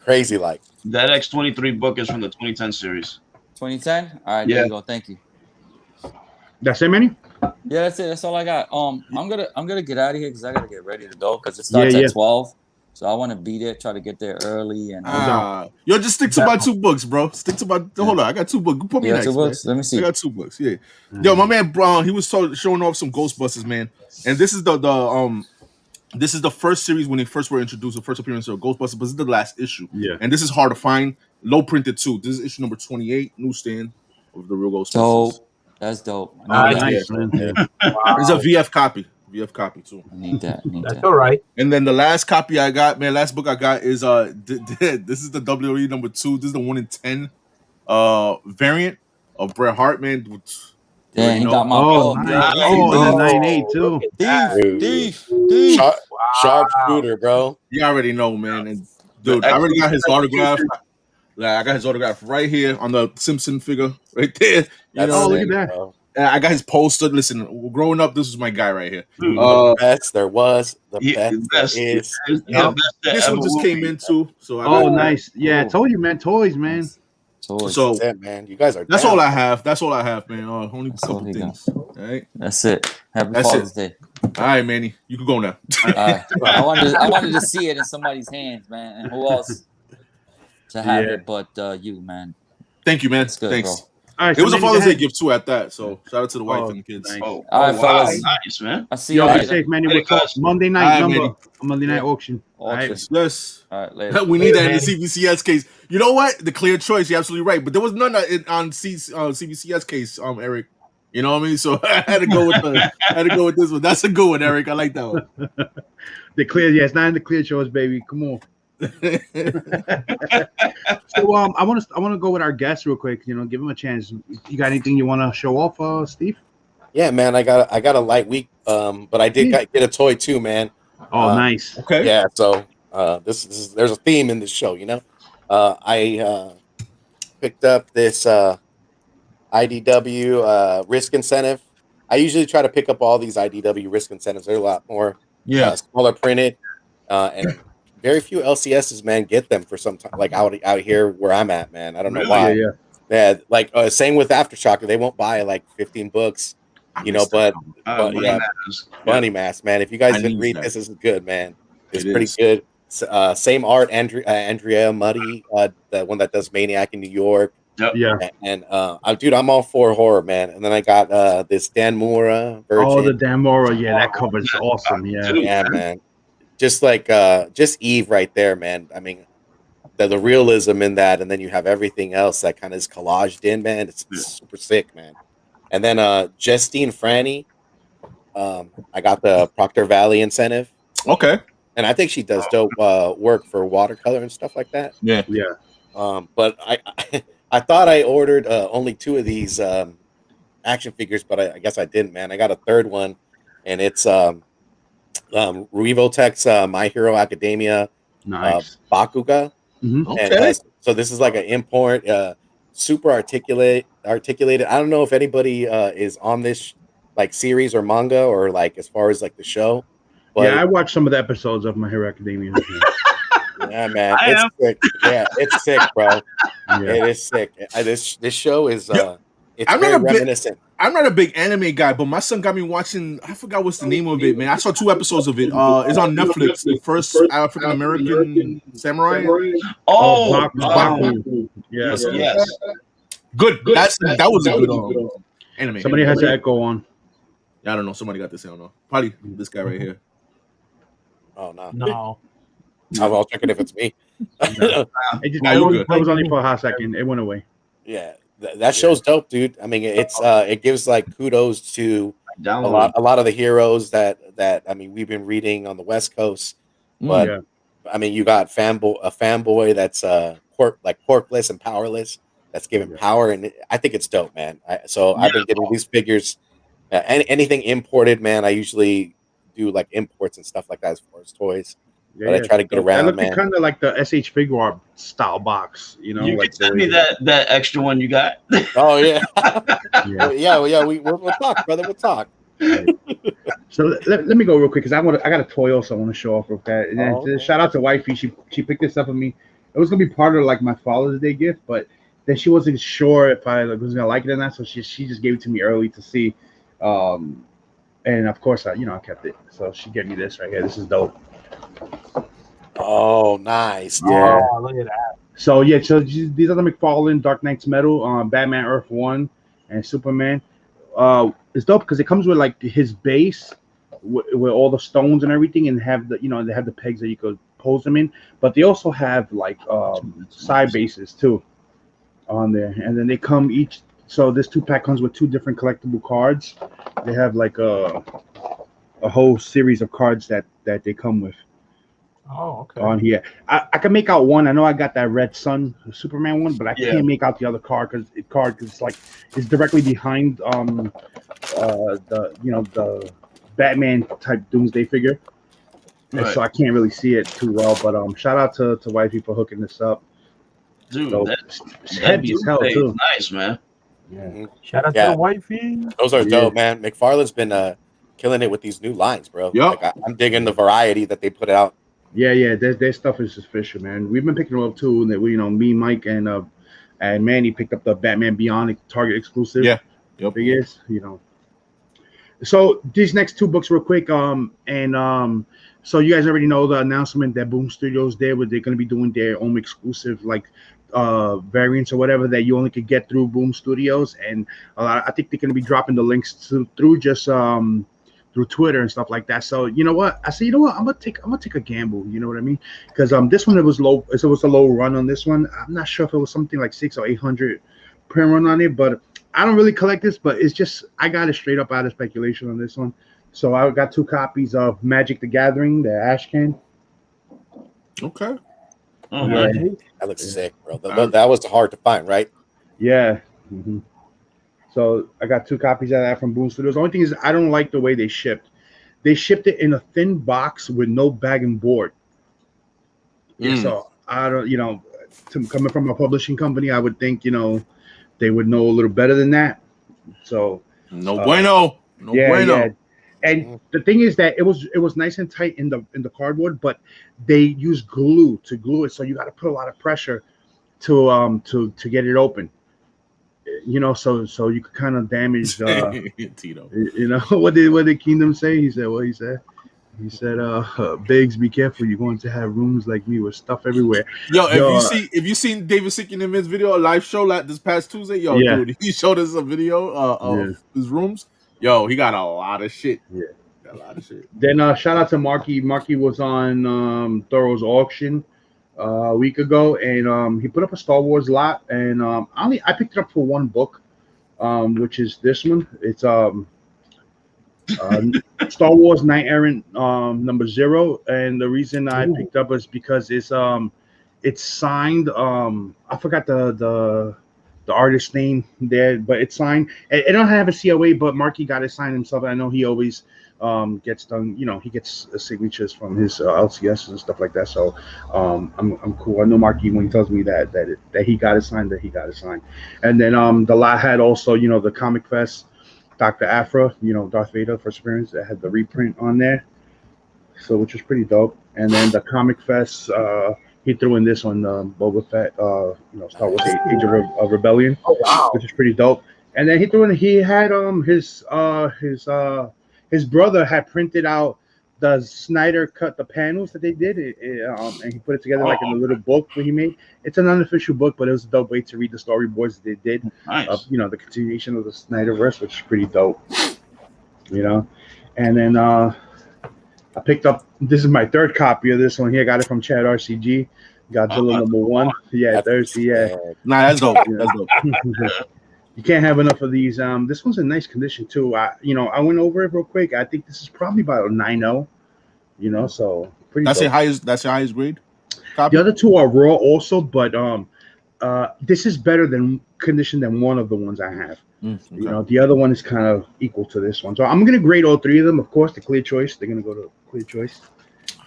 Crazy, like. that X23 book is from the 2010 series. 2010. All right, Yeah. there you go. Thank you. That's it, Manny? Yeah, that's it. That's all I got. I'm gonna get out of here because I gotta get ready to go because it starts Yeah. at 12. So I want to be there, try to get there early, and Yo, just stick to my 2 books, bro. Stick to my. Hold on, I got 2 books. Put me yeah, next, 2 man. books. Let me see. I got 2 books. Yeah. Yo, my man Brown, he was showing off some Ghostbusters, man. And this is this is the first series when they first were introduced, the first appearance of Ghostbusters, but this is the last issue. Yeah. And this is hard to find. Low printed too. This is issue number 28, newsstand of the Real Ghostbusters. Dope. That's dope. Oh, I need that. nice, man. Yeah. It's a VF copy. VF copy too. I need that. That's all right. And then the last copy I got, man, last book I got is this is the WWE number 2. This is the 1 in 10 variant of Bret Hart, man. Damn, he know. got my Oh, book. nice. Yeah. Oh, and the Oh, 9.8 too. Thief. Sharp shooter, bro. You already know, man. And dude, I already got his autograph. Like, I got his autograph right here on the Simpson figure, right there. You That's know, look sick, at that. bro. and I got his poster. Listen, growing up, this was my guy right here. The best there was, the Yeah, best there is. Yeah, This one just came in too. So I Oh, got, nice. Yeah, I Cool. told you, man. Toys, man. Toys. So That's it, man. You guys are. that's down. all I have. That's all I have, man. Only a That's all couple he got. things. All right, That's it. Happy That's Father's Day. all right, Manny. You can go now. I wanted to see it in somebody's hands, man. And who else to have Yeah. it but you, man. Thank you, man. That's good, Thanks. bro. All right, It was a Manny, go Father's Day ahead. gift too at that. So shout out to the wife Oh, and the kids. nice. Oh, All right, wow. fellas. Nice, man. I see Yo, y'all be later. safe, man. Hey, We'll talk guys. Monday All night right, number. Monday night auction. All right. Auction. Yes. All right, later. We need that in the Manny. CBCS case. You know what? The clear choice. You're absolutely right. But there was none on CBCS case, Eric. You know what I mean? So I had to go with this one. That's a good one, Eric. I like that one. The clear, yeah, it's not in the clear shows, baby. Come on. So I want to go with our guests real quick. You know, give them a chance. You got anything you want to show off, Steve? Yeah, man. I got a light week, but I did get a toy too, man. Oh, nice. Okay. Yeah, so this is there's a theme in this show, you know. I picked up this IDW risk incentive I usually try to pick up all these IDW risk incentives. They're a lot more smaller printed, and very few LCSs, man, get them for some time. Like out here where I'm at, man. I don't know why. Yeah, like same with Aftershock. They won't buy like 15 books, you know. But yeah, Bunny Mask, man. If you guys didn't read this, is good, man. It's pretty good. Same art, Andrea Muddy, the one that does Maniac in New York. And dude, I'm all for horror, man. And then I got this Dan Mora version. Oh, the Dan Mora, that cover is awesome. Yeah, man. Just like just Eve right there, man. I mean, the realism in that, and then you have everything else that kind of is collaged in, man. It's super sick, man. And then Justine Franny, I got the Proctor Valley incentive. Okay. And I think she does dope work for watercolor and stuff like that. Yeah. But I thought I ordered only 2 of these action figures, but I guess I didn't, man. I got a third one, and it's Revotech's My Hero Academia Bakuga. Okay. And, so this is like an import, super articulated. I don't know if anybody is on this like series or manga or like as far as like the show. But I watched some of the episodes of My Hero Academia. Yeah, man, it's sick. Yeah, it's sick, bro. It is sick. This show is it's very reminiscent. I'm not a big anime guy, but my son got me watching. I forgot what's the name of it, man. I saw 2 episodes of it. It's on Netflix. The first African American samurai. Oh, Baku. Yes. Good. That was a good anime. Somebody has an echo on. I don't know. Somebody got this. I don't know. Probably this guy right here. Oh no. No. I'll check it if it's me. It was only for a hot second. It went away. Yeah, that show's dope, dude. I mean, it gives like kudos to a lot of the heroes that I mean we've been reading on the West Coast. But I mean, you got a fanboy that's quirkless and powerless. That's giving power, and I think it's dope, man. I've been getting these figures. Anything imported, man. I usually do like imports and stuff like that as far as toys. But I try to get around, man. Kind of like the SH Figure Art style box, you know. You like can send me that extra one you got. Oh yeah, yeah. We'll talk, brother. We'll talk. So let me go real quick because I got a toy also I want to show off real fast. And shout out to Wifey. She picked this up for me. It was gonna be part of like my Father's Day gift, but then she wasn't sure if I was gonna like it or not, so she just gave it to me early to see. And of course I kept it. So she gave me this right here. This is dope. Oh, nice. Yeah. Oh, look at that. So so these are the McFarlane Dark Knight's Metal, Batman Earth 1 and Superman. It's dope because it comes with like his base with all the stones and everything, and have they have the pegs that you could pose them in, but they also have like side bases too on there, and then they come each. So this 2-pack comes with 2 different collectible cards. They have like a whole series of cards that they come with. Oh, okay. On here, I can make out one. I know I got that Red Sun Superman one, but I can't make out the other card because it's directly behind the Batman type Doomsday figure, and so I can't really see it too well. But shout out to Wifey for hooking this up. Dude, so, that's heavy as hell too. Nice, man. Yeah. Shout out to Wifey. Those are dope, man. McFarlane's been killing it with these new lines, bro. Yep. Like, I'm digging the variety that they put out. Yeah. Their stuff is just official, man. We've been picking them up too. That me, Mike, and Manny picked up the Batman Beyond Target exclusive. Yeah. Yep. Figures, So these next 2 books, real quick. So you guys already know the announcement that Boom Studios did, where they're going to be doing their own exclusive variants or whatever that you only could get through Boom Studios, and I think they're going to be dropping the links through just through Twitter and stuff like that. So you know what? I said, I'm gonna take a gamble. You know what I mean? Because this one it was low. It was a low run on this one. I'm not sure if it was something like 600 or 800 print run on it, but I don't really collect this. But it's just I got it straight up out of speculation on this one. So I got 2 copies of Magic the Gathering, the Ash Can. Okay. Oh, That looks sick, bro. That was hard to find, right? Yeah. Mm-hmm. So I got 2 copies of that from Boom Studios. The only thing is I don't like the way they shipped. They shipped it in a thin box with no bag and board. So I don't, coming from a publishing company, I would think, they would know a little better than that. So no bueno. No yeah, bueno. yeah. And the thing is that it was nice and tight in the cardboard, but they use glue to glue it, so you got to put a lot of pressure to get it open. You know, so you could kind of damage. Tito. You know what did Kingdom say? He said what he said. He said, Biggs, be careful. You're going to have rooms like me with stuff everywhere. Yo, if you seen David Sikin and Mid's video, a live show like this past Tuesday, yo, Yeah. dude, he showed us a video of his rooms. Yo, he got a lot of shit. Yeah. Got a lot of shit. Then shout out to Marky. Marky was on Thoro's auction a week ago, and he put up a Star Wars lot, and I picked it up for one book, which is this one. It's Star Wars Knight Errant number 0, and the reason I picked up is because it's signed. I forgot the artist's name there, but it's signed. I don't have a COA, but Marky got it signed himself. I know he always gets done. You know, he gets signatures from his LCS and stuff like that. So I'm cool. I know Marky when he tells me that he got it signed, that he got it signed. And then the lot had also, you know, the Comic Fest. Dr. Aphra, you know, Darth Vader first appearance, that had the reprint on there, so which was pretty dope. And then the Comic Fest, he threw in this one, Boba Fett, you know, Star Wars Age of Rebellion, which is pretty dope. And then he had his brother had printed out the Snyder cut the panels that they did, and he put it together like in a little book that he made. It's an unofficial book, but it was a dope way to read the storyboards that they did. Nice. You know, the continuation of the Snyderverse, which is pretty dope. You know, and then I picked up. This is my third copy of this one here. I got it from Chad RCG. Godzilla number 1. Yeah, Thursday. Yeah, Nah, that's dope. That's dope. You can't have enough of these. This one's in nice condition too. I went over it real quick. I think this is probably about a 9.0. You know, so pretty. That's dope. That's your highest grade copy? The other two are raw also, but this is better than condition than one of the ones I have. Okay. You know, the other one is kind of equal to this one. So I'm gonna grade all 3 of them. Of course, the clear choice. They're gonna go to clear choice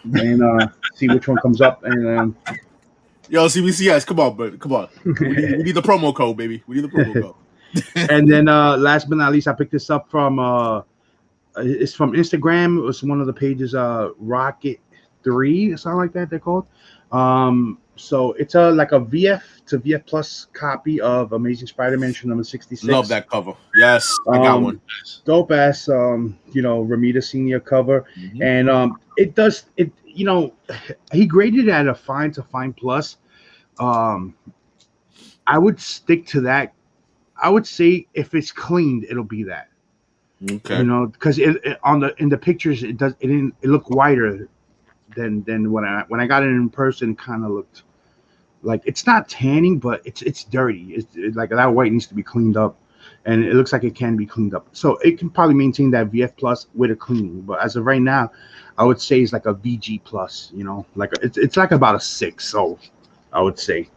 and see which one comes up. And yo, CBCS, come on, bro, come on. We need the promo code, baby. We need the promo code. and then last but not least, I picked this up from it's from Instagram. It was one of the pages, Rocket 3 or something like that they're called. So it's like a VF to VF Plus copy of Amazing Spider-Man issue number 66. Love that cover. Yes, I got one. Dope ass, you know, Ramita Senior cover, and it does it. You know, he graded it at a fine to fine plus. I would stick to that. I would say if it's cleaned, it'll be that. Okay. You know, because in the pictures it looked whiter than when I got it in person. It kind of looked like it's not tanning, but it's dirty. It's like that white needs to be cleaned up, and it looks like it can be cleaned up. So it can probably maintain that VF plus with a cleaning. But as of right now, I would say it's like a VG plus. You know, like it's like about a 6. So I would say,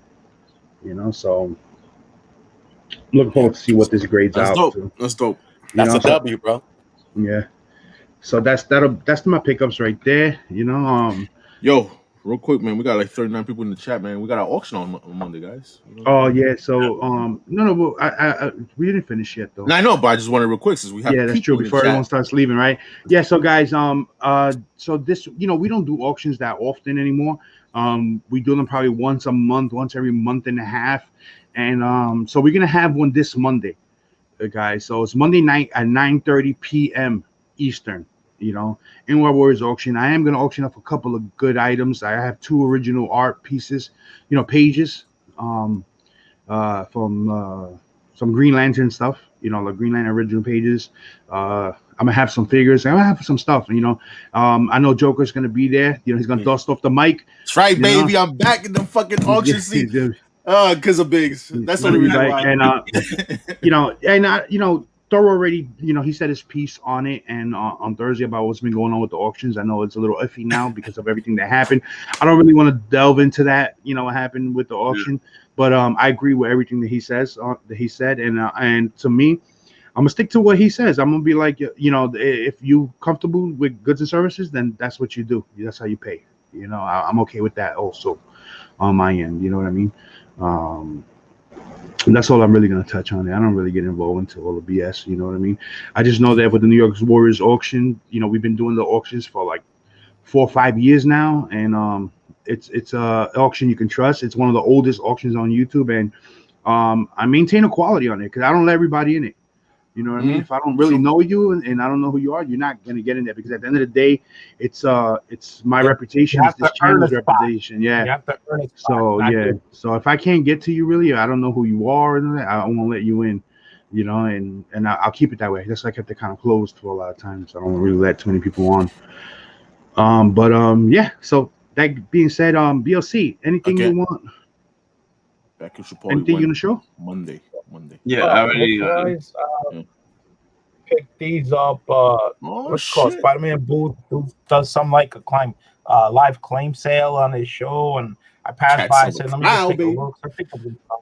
you know, so looking forward to see what this grades out. Dope. To. That's dope. That's a W, bro. Yeah. So that's my pickups right there. You know, Yo, real quick, man, we got like 39 people in the chat, man. We got our auction on Monday, guys. Oh yeah. So no, I we didn't finish yet though. No, I know, but I just wanted real quick since we have that's true. Before everyone starts leaving, right? Yeah. So guys, so this, you know, we don't do auctions that often anymore. We do them probably once a month, once every month and a half, and so we're gonna have one this Monday, guys. So it's Monday night at 9:30 p.m. Eastern. You know, in War Warriors auction, I am going to auction off a couple of good items. I have 2 original art pieces, you know, pages, from some Green Lantern stuff. You know, the Green Lantern original pages. I'm gonna have some figures. I'm gonna have some stuff. You know, I know Joker's gonna be there. You know, he's gonna dust off the mic. That's right, baby. Know? I'm back in the fucking auction seat. Because of Biggs. That's the only reason why. And you know, Thoro already, you know, he said his piece on it, and on Thursday about what's been going on with the auctions. I know it's a little iffy now because of everything that happened. I don't really want to delve into that, you know, what happened with the auction, but I agree with everything that he says. That he said, and to me, I'm gonna stick to what he says. I'm gonna be like, you know, if you comfortable with goods and services, then that's what you do. That's how you pay. You know, I'm okay with that also on my end. You know what I mean? And that's all I'm really going to touch on. I don't really get involved into all the BS. You know what I mean? I just know that with the New York Warriors auction, we've been doing the auctions for like 4 or 5 years now, and it's a auction you can trust. It's one of the oldest auctions on YouTube, and I maintain a quality on it because I don't let everybody in it. You know what I mean? If I don't really know you and I don't know who you are, you're not gonna get in there because at the end of the day, it's my reputation, it's this channel's reputation. Yeah. You have to earn it. So yeah. So if I can't get to you really, I don't know who you are, and I won't let you in. And I'll keep it that way. That's why I kept it kind of closed for a lot of times. I don't really let too many people on. Yeah. So that being said, BLC, anything you want? Back in anything you gonna show? Monday. Yeah, I already picked these up. What's called Spider-Man Booth does some like a live claim sale on his show, and I passed by and said, "Let me just take a look." So I picked up this stuff.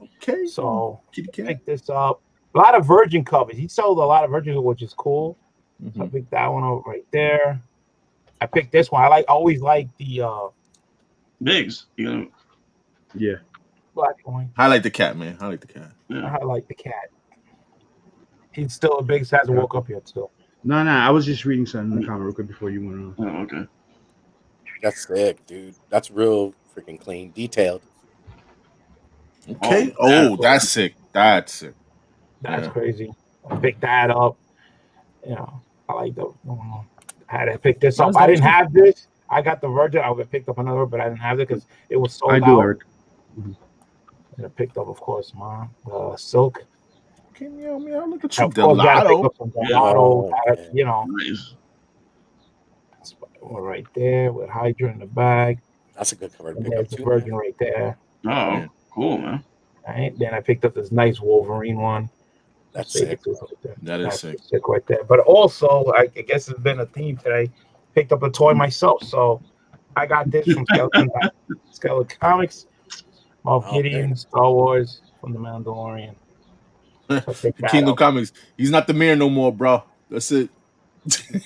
Okay. So pick this up. A lot of Virgin covers. He sold a lot of Virgin, which is cool. So I picked that one up right there. I picked this one. I always like the Biggs. Yeah. Black one. Highlight the cat, man. Highlight the cat. Yeah. I like the cat. He's still a big. Hasn't woke up yet still. No. I was just reading something in the comment real quick before you went on. Oh, okay. That's sick, dude. That's real freaking clean, detailed. Okay. That's sick. That's crazy. I picked that up. I like the. I had to pick this up. I didn't have this. I got the Virgin. I would have picked up another, but I didn't have it because it was sold out. I do, Eric. I picked up, of course, Silk. Okay, look at you, Of course, gotta pick up some Delgado. Nice. One right there with Hydra in the bag. That's a good cover to And pick there's up the too. Virgin right there. Oh, cool, man. Right. Then I picked up this nice Wolverine one. That's sick. That's sick right there. But also, I guess it's been a theme today. Picked up a toy myself, so I got this from Skeleton Comics. Moff Gideon, Star Wars, from the Mandalorian. So Kingdom Comics. He's not the mayor no more, bro. That's it.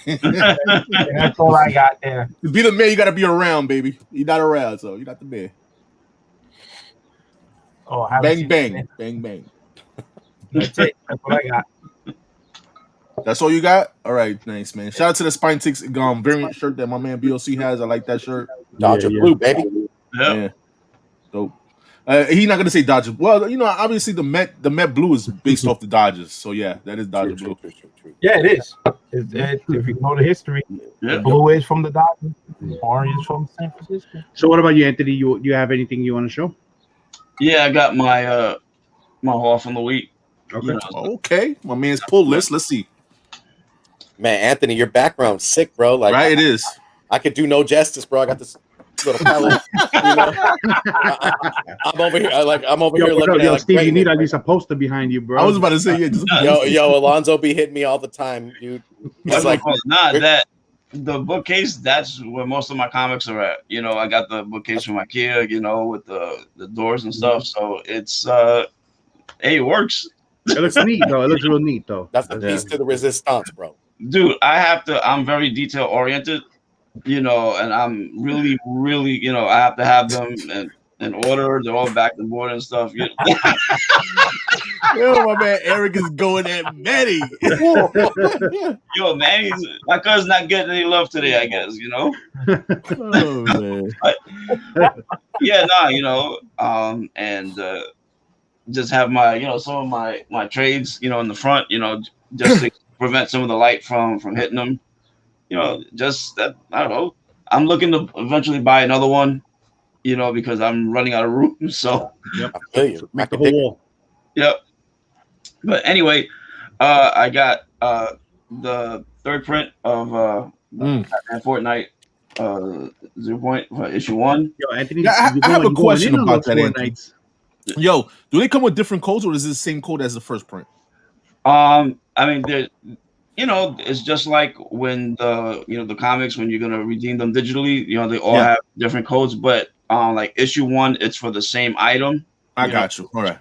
That's all I got there. To be the mayor, you got to be around, baby. You're not around, so you're not the mayor. Oh, bang, bang, bang, bang. That's it. That's what I got. That's all you got? All right, nice, man. Shout out to the Spine Six variant shirt that my man BOC has. I like that shirt. Dodger Blue, baby. Yeah. Dope. He's not gonna say Dodgers. Well, obviously the Met Blue is based off the Dodgers, so yeah, that is Dodger Blue. True. Yeah, it is. If you know the history, the blue is from the Dodgers, orange is from San Francisco. So, what about you, Anthony? You have anything you want to show? Yeah, I got my my haul from the week. Okay. Okay, my man's pull list. Let's see. Man, Anthony, your background's sick, bro. Like, right, it is. I could do no justice, bro. I got this little palette. I'm over here. I'm over here looking at. Steve, you need at least a poster behind you, bro. I was about to say, yo, Alonzo be hitting me all the time, dude. It's like, that the bookcase. That's where most of my comics are at. I got the bookcase from IKEA. With the doors and stuff. So it's it works. It looks neat, though. It looks real neat, though. That's the piece to the resistance, bro. Dude, I'm very detail oriented, and I'm really, I have to have them in order. They're all back to board and stuff. Yo, my man Eric is going at Manny. Yo, Manny's my cousin's not getting any love today, I guess, Oh man. And just have my, some of my trades, in the front, just to prevent some of the light from hitting them. Just that, I don't know. I'm looking to eventually buy another one, because I'm running out of room. So I feel you. Make the whole wall. Yep. But anyway, I got the third print of Fortnite 0 point issue 1. Yo, Anthony, I have a question about that. Fortnites. Yo, do they come with different codes, or is it the same code as the first print? I mean, it's just like when the comics, when you're gonna redeem them digitally, they all have different codes. But like issue 1, it's for the same item. I got you. All right.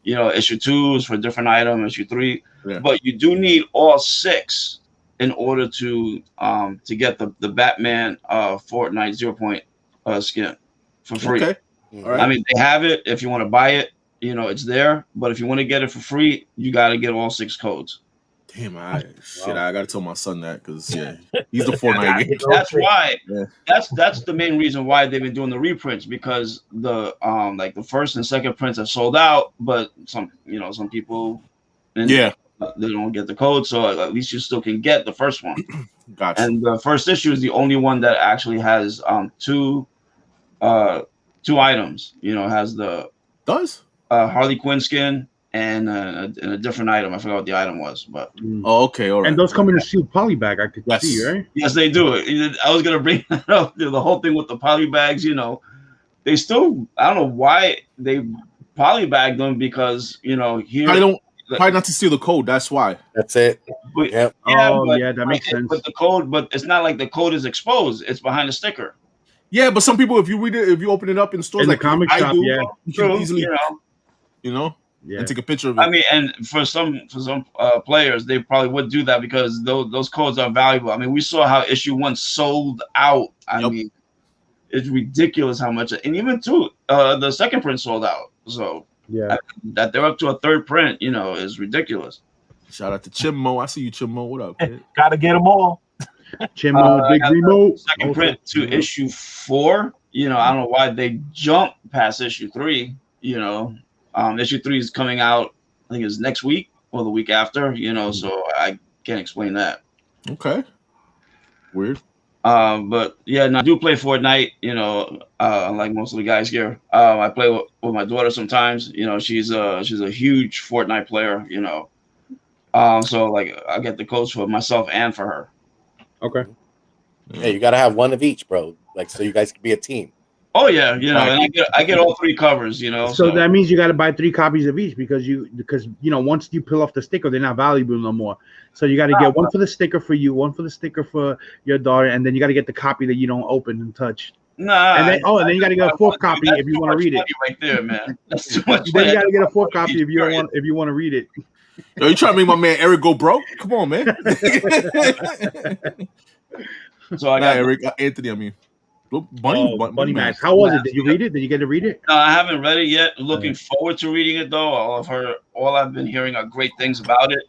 Issue 2 is for a different item. Issue 3, but you do need all 6 in order to get the Batman Fortnite 0 point skin for free. Okay. All right. I mean, they have it if you want to buy it, you know, it's there. But if you want to get it for free, you got to get all 6 codes. Damn, I gotta tell my son that because he's the Fortnite game. That's why. Yeah. That's the main reason why they've been doing the reprints, because the like the first and second prints are sold out, but some people they don't get the code, so at least you still can get the first one. Gotcha. And the first issue is the only one that actually has two items. You know, has the Harley Quinn skin and a different item. I forgot what the item was, but okay, all right. And those come in a sealed poly bag. I could see, right? Yes, they do. I was gonna bring that up. The whole thing with the poly bags. You know, they still. I don't know why they poly bag them, because here I don't. Probably not to steal the code. That's why. That's it. But, yep. That makes sense. But the code, it's not like the code is exposed. It's behind the sticker. Yeah, but some people, if you read it, if you open it up in stores in like the comic shop, you can easily, and take a picture of it. I mean, and for some players, they probably would do that because those codes are valuable. I mean, we saw how issue 1 sold out. I mean, it's ridiculous how much, and even the second print sold out. So that they're up to a third print, is ridiculous. Shout out to Chimmo. I see you, Chimmo. What up, kid? Gotta get them all. Chimmo, big remote. Second print to issue 4. I don't know why they jumped past issue 3. Issue 3 is coming out, I think it's next week or the week after, so I can't explain that. Okay. Weird. But I do play Fortnite, unlike most of the guys here. I play with my daughter sometimes. She's a huge Fortnite player, so like I get the codes for myself and for her. Okay. Yeah, you gotta have one of each, bro. Like, so you guys can be a team. Oh yeah, and I get all 3 covers, So that means you got to buy 3 copies of each because once you peel off the sticker, they're not valuable no more. So you got to get one for the sticker for you, one for the sticker for your daughter, and then you got to get the copy that you don't open and touch. And then you got to get a 4th copy if you want to read it. Right there, man. That's too much. Then you got to get a 4th copy if you want to read it. Yo, you trying to make my man Erod go broke? Come on, man. So I got Eric Anthony. I mean. Bunny Max. How was it? Did you read it? Did you get to read it? No, I haven't read it yet. Looking forward to reading it though. All I've been hearing are great things about it.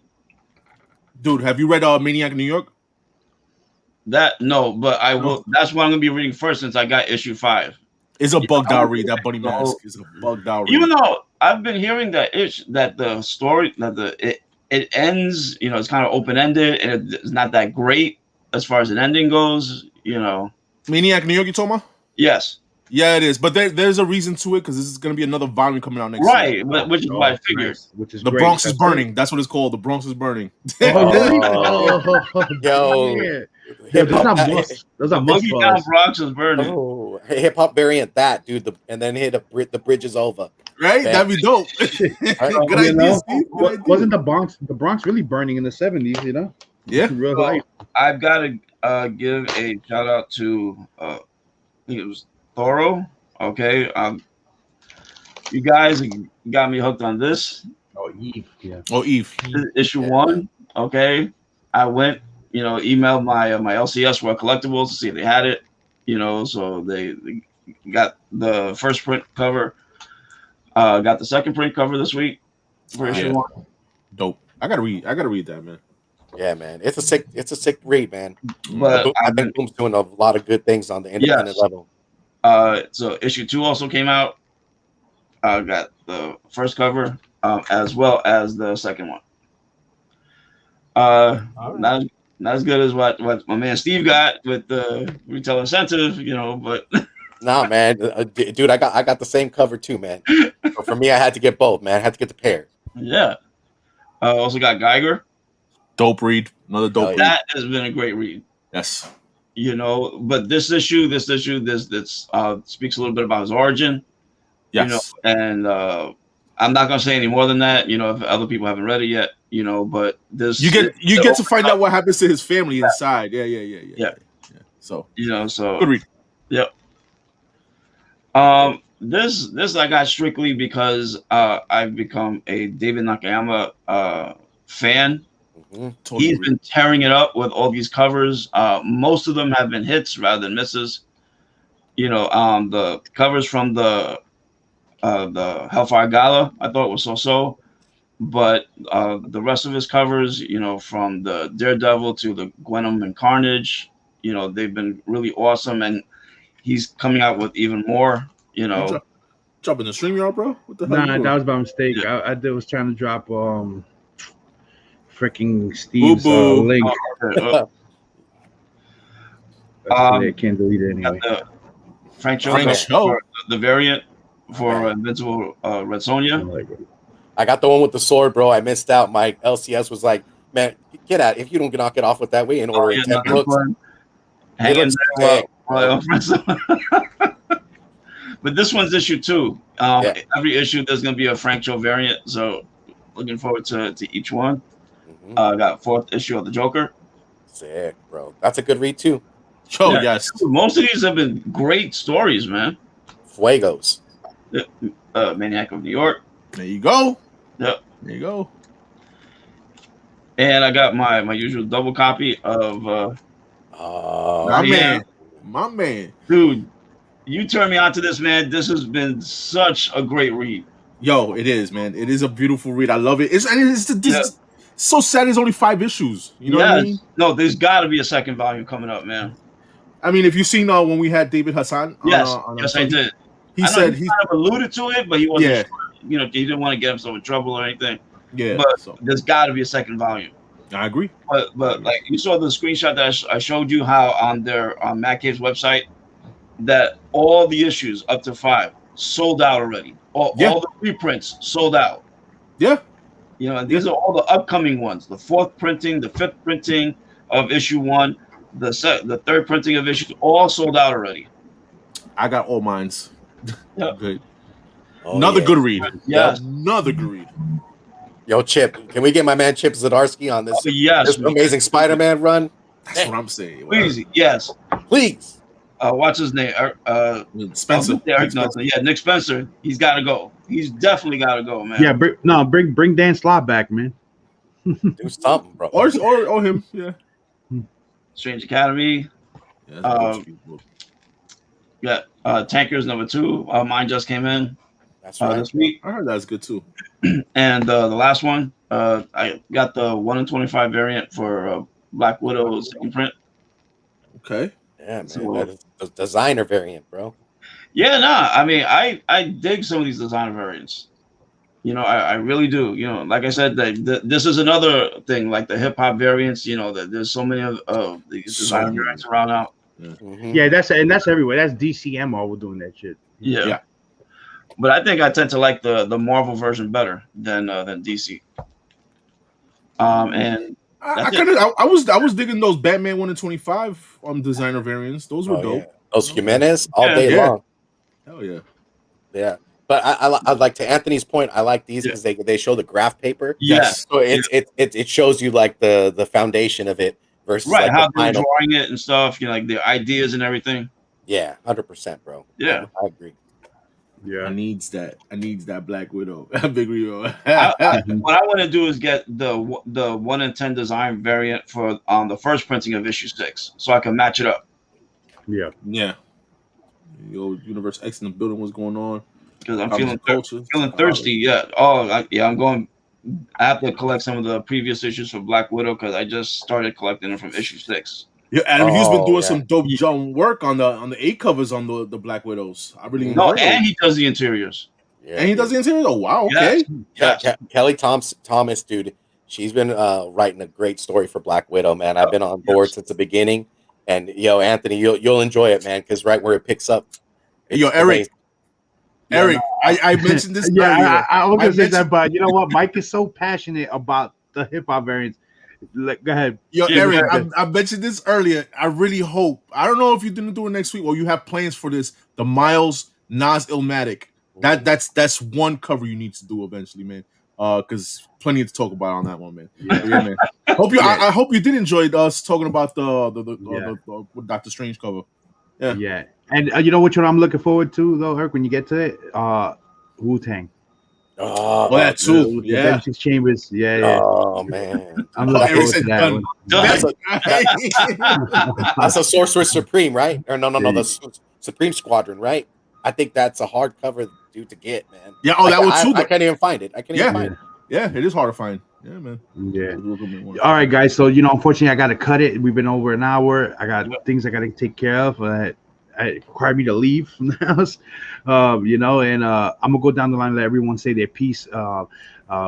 Dude, have you read MannyNYC New York? No, but I will. That's what I'm gonna be reading first since I got issue 5. It's a bugged out read. That Bunny Mask is a bugged out read. Even though I've been hearing that the story it ends, it's kind of open ended and it's not that great as far as an ending goes, MannyNYC New York, you talking about? Yes. Yeah, it is. But there's a reason to it because this is going to be another volume coming out next year. Right, which is why I figured. Nice. Which is the great. Bronx is burning. That's what it's called. The Bronx is burning. Those are must bars. Bronx is burning. Oh, hip hop variant that, dude. And then hit the bridge is over. Right? That'd be dope. Good idea, Steve. Wasn't the Bronx really burning in the 70s, Yeah. Real life. I've got to give a shout out to I think it was Thoro. Okay. You guys got me hooked on this. Oh, Eve. Yeah. Oh, Eve. Issue 1. Okay. I went, emailed my LCS World Collectibles to see if they had it. So they got the first print cover. Got the second print cover this week for issue 1. Dope. I gotta read that, man. Yeah, man. It's a sick read, man. But I think Boom's doing a lot of good things on the independent level. So issue 2 also came out. Got the first cover as well as the second one. Not as good as what my man Steve got with the retail incentive, but Nah, man, dude, I got the same cover too, man. So for me, I had to get both, man. I had to get the pair. Yeah. Also got Geiger. Dope read. Another dope read. That has been a great read. Yes. But this issue, this speaks a little bit about his origin. Yes. And I'm not gonna say any more than that. If other people haven't read it yet, but this you get to find out what happens to his family inside. Yeah. So so good read. Yep. This I got strictly because I've become a David Nakayama fan. Mm-hmm. Totally He's been tearing it up with all these covers. Most of them have been hits rather than misses. The covers from the The Hellfire Gala, I thought was so. But the rest of his covers, you know, from the Daredevil to the Gwenom and Carnage, you know, they've been really awesome, and he's coming out with even more. You know, dropping the StreamYard, bro. What the hell? Nah, that was by mistake. Yeah. I was trying to drop freaking Steve's link. I can't delete it anyway. Frank Cho, the variant for Invincible Red Sonja. I got the one with the sword, bro. I missed out. My LCS was like, man, get out. If you don't knock it off with that, we ain't ordering 10 books. But this one's issue 2. Every issue there's gonna be a Frank Cho variant, so looking forward to each one. Got 4th issue of the Joker. Sick, bro. That's a good read too. Oh yes, most of these have been great stories, man. Fuegos. Maniac of New York. There you go. Yep. There you go. And I got my usual double copy of my man, dude. You turned me on to this, man. This has been such a great read. Yo, it is, man. It is a beautiful read. I love it. It's so sad. It's only 5 issues. You know what I mean? No, there's got to be a second volume coming up, man. I mean, if you seen when we had David Hassan, yes, I did. He said he kind of alluded to it, but he wasn't. Yeah. You know, he didn't want to get himself in trouble or anything. Yeah, but there's got to be a second volume. I agree. But like you saw the screenshot that I showed you, how on their Matt Cave's website that all the issues up to 5 sold out already. All the reprints sold out. Yeah. You know, and these are all the upcoming ones. The 4th printing, the 5th printing of issue 1, the 3rd printing of issues, all sold out already. I got all mines. Yep. Good. Another good read. Yes. Another good read. Yo, Chip, can we get my man Chip Zdarsky on this? Yes. This Amazing Spider-Man run? That's what I'm saying. Please, yes. Please. What's his name? Spencer. Nick Spencer. Yeah, Nick Spencer. He's got to go. He's definitely got to go, man. Yeah, bring Dan Slott back, man. Do something, bro. Or him. Yeah. Strange Academy. Yeah, Tankers number 2. Mine just came in. That's right. This week. I heard that's good too. And the last one, I got the 1 in 25 variant for Black Widow's Imprint. Okay. Yeah, man. So, that is the designer variant, bro. Yeah, I mean, I dig some of these designer variants. You know, I really do. You know, like I said, this is another thing, like the hip hop variants. You know, that there's so many of these designer variants around now. Yeah, that's everywhere. That's DCM all we're doing that shit. Yeah. But I think I tend to like the Marvel version better than DC. And I was digging those Batman 1 in 25 designer variants. Those were dope. Yeah. Those Jimenez all day long. Hell yeah. Yeah. But I like, to Anthony's point, I like these because they show the graph paper. Yes. So it shows you like the foundation of it versus right, like how they're drawing it and stuff, you know, like the ideas and everything. Yeah, 100%, bro. Yeah. I agree. Yeah, I needs that Black Widow, Big Rio. What I want to do is get the 1 in 10 design variant for the first printing of issue 6, so I can match it up. Yeah. Yo, Universe X in the building. What's going on? Because I'm feeling thirsty. Yeah. I'm going. I have to collect some of the previous issues for Black Widow because I just started collecting them from issue 6. Yeah, Adam Hughes been doing some dope work on the 8 covers on the Black Widows. I really and he does the interiors. Yeah, and he does the interiors. Oh wow, okay. Yes. Kelly Thomas, dude, she's been writing a great story for Black Widow, man. I've been on board since the beginning, and yo, Anthony, you'll enjoy it, man, because right where it picks up. Yo, Eric. Eric, I mentioned this. Yeah, I was gonna say that, but you know what? Mike is so passionate about the hip hop variants. Like, go ahead. Yo, Eric, I mentioned this earlier. I really hope. I don't know if you're gonna do it next week or you have plans for this. The Miles Nas Illmatic. That's one cover you need to do eventually, man. Because plenty to talk about on that one, man. Yeah, man. I hope you did enjoy us talking about the Doctor Strange cover. Yeah. And you know which one I'm looking forward to though, Herc, when you get to it? Wu-Tang. Oh, that too. Yeah. Chambers. Yeah. Oh man. I'm looking forward to that one. That's a Sorcerer Supreme, right? Or no, the Supreme Squadron, right? I think that's a hard cover dude to get, man. Yeah. Oh, that one too. I can't even find it. I can't even find it. Yeah, it is hard to find. Yeah, man. Yeah. All right, guys. So unfortunately, I got to cut it. We've been over an hour. I got things I got to take care of. It required me to leave from the house. And I'm gonna go down the line and let everyone say their piece.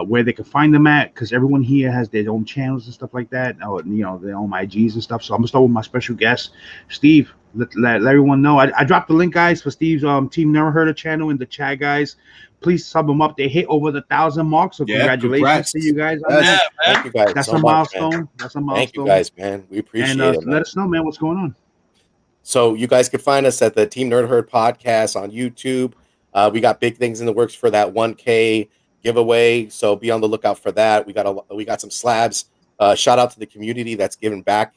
Where they can find them at, because everyone here has their own channels and stuff like that. Their own IGs and stuff. So I'm gonna start with my special guest, Steve. Let everyone know. I dropped the link, guys, for Steve's Team Never Heard of channel in the chat, guys. Please sub them up. They hit over the 1,000 mark. So congratulations to you guys. Thank you guys. That's so a milestone. Man. That's a milestone. Thank you guys, man. We appreciate it. Let us know, man, what's going on. So you guys can find us at the Team Nerd Herd podcast on YouTube. We got big things in the works for that 1K giveaway, so be on the lookout for that. We got some slabs. Shout out to the community that's giving back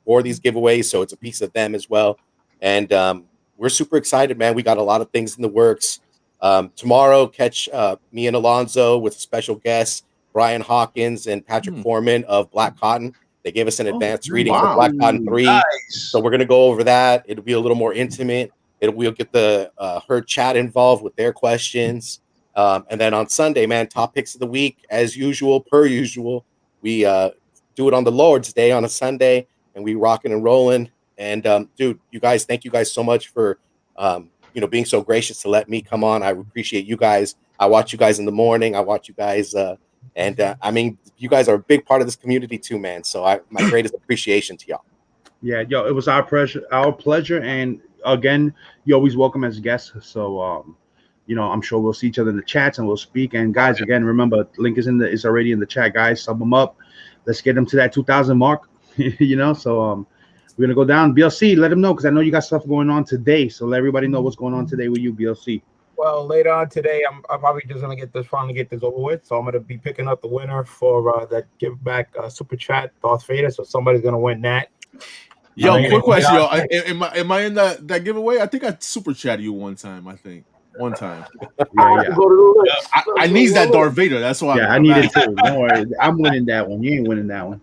for these giveaways, so it's a piece of them as well. And we're super excited, man. We got a lot of things in the works. Tomorrow, catch me and Alonzo with special guests Brian Hawkins and Patrick Foreman of Black Cotton. They gave us an advanced reading for Black Cotton 3, so we're gonna go over that. It'll be a little more intimate. We'll get the herd chat involved with their questions. And then on Sunday, man, top picks of the week, as usual, per usual. We do it on the Lord's Day on a Sunday, and we rocking and rolling. And dude, you guys, thank you guys so much for being so gracious to let me come on. I appreciate you guys. I watch you guys in the morning. I watch you guys, I mean, you guys are a big part of this community too, man. So my greatest appreciation to y'all. Yeah, it was our pleasure, and again, you're always welcome as a guest. So I'm sure we'll see each other in the chats and we'll speak. And guys, again, remember, link is already in the chat, guys. Sub them up. Let's get them to that 2,000 mark. So we're gonna go down. BLC, let them know, because I know you got stuff going on today. So let everybody know what's going on today with you, BLC. Well, later on today, I'm probably just gonna finally get this over with. So I'm gonna be picking up the winner for that give back super chat, Darth Vader. So somebody's gonna win that. Yo, quick question, yo. Am I in that giveaway? I think I super chatted you one time. One time. I need that Darth Vader. That's why. Yeah, I need it too. Don't worry, I'm winning that one. You ain't winning that one.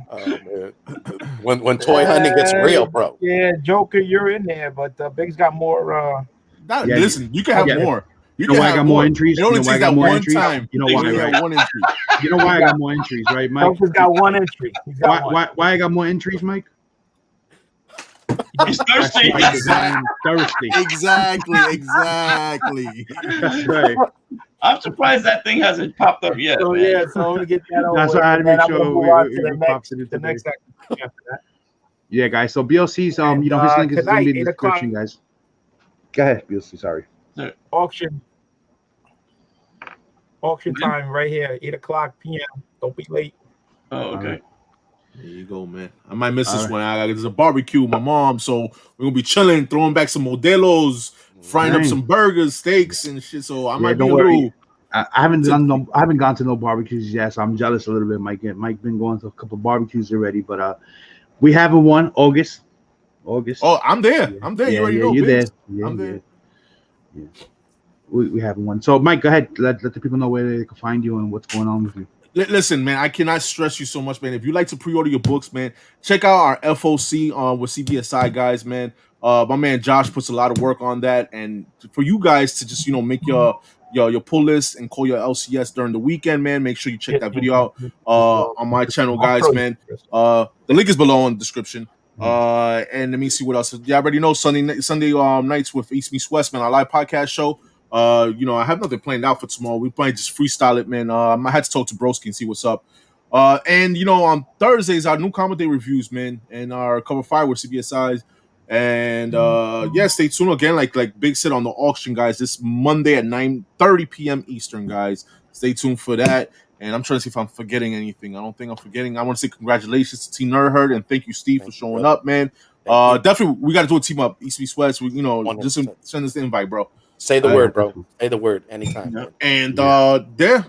Oh man, when toy hunting gets real, bro. Yeah, Joker, you're in there, but Big's got more. Listen, you can have more. You know why I got more entries? It only takes that one time. You know why, right? One entry. You know why I got more entries, right, Mike? Joker's got one entry. Why I got more entries, Mike? He's thirsty. Thirsty. Exactly. That's right. I'm surprised that thing hasn't popped up yet. So man. yeah, so I'm gonna get that over. That's why I had to make sure we pops it into the next after that. Yeah, guys. So BLC's his link is in the description, guys. Go ahead, BLC. Sorry. Auction time right here, 8:00 p.m. Don't be late. Oh, okay. There you go, man. I might miss this one. There's a barbecue with my mom, so we're gonna be chilling, throwing back some modelos, frying up some burgers, steaks, and shit. So I might be a little. I haven't gone to no barbecues yet, so I'm jealous a little bit. Mike been going to a couple of barbecues already, but we haven't one August. Oh, I'm there. Yeah. I'm there. You already know. You're there. Yeah, I'm there. Yeah. We haven't one. So Mike, go ahead. Let the people know where they can find you and what's going on with you. Listen, man, I cannot stress you so much, man. If you like to pre-order your books, man, check out our FOC with CBSI guys, man. My man Josh puts a lot of work on that, and for you guys to just make your pull list and call your LCS during the weekend, man. Make sure you check that video out on my channel, guys, man. The link is below in the description. And let me see what else. You already know Sunday nights with East Meets West, man, our live podcast show. I have nothing planned out for tomorrow. We might just freestyle it, man. I had to talk to Broski and see what's up. And on Thursdays, our new Comic Day reviews, man, and our cover 5 with CBSIs. And stay tuned again, like Big said, on the auction, guys, this Monday at 9:30 p.m. Eastern, guys. Stay tuned for that. And I'm trying to see if I'm forgetting anything. I don't think I'm forgetting. I want to say congratulations to Team Nerd Herd, and thank you, Steve, for showing up, man. Definitely, we got to do a team up, East Meets West. Just send us the invite, bro. Say the word, bro. Say the word anytime. Yeah. And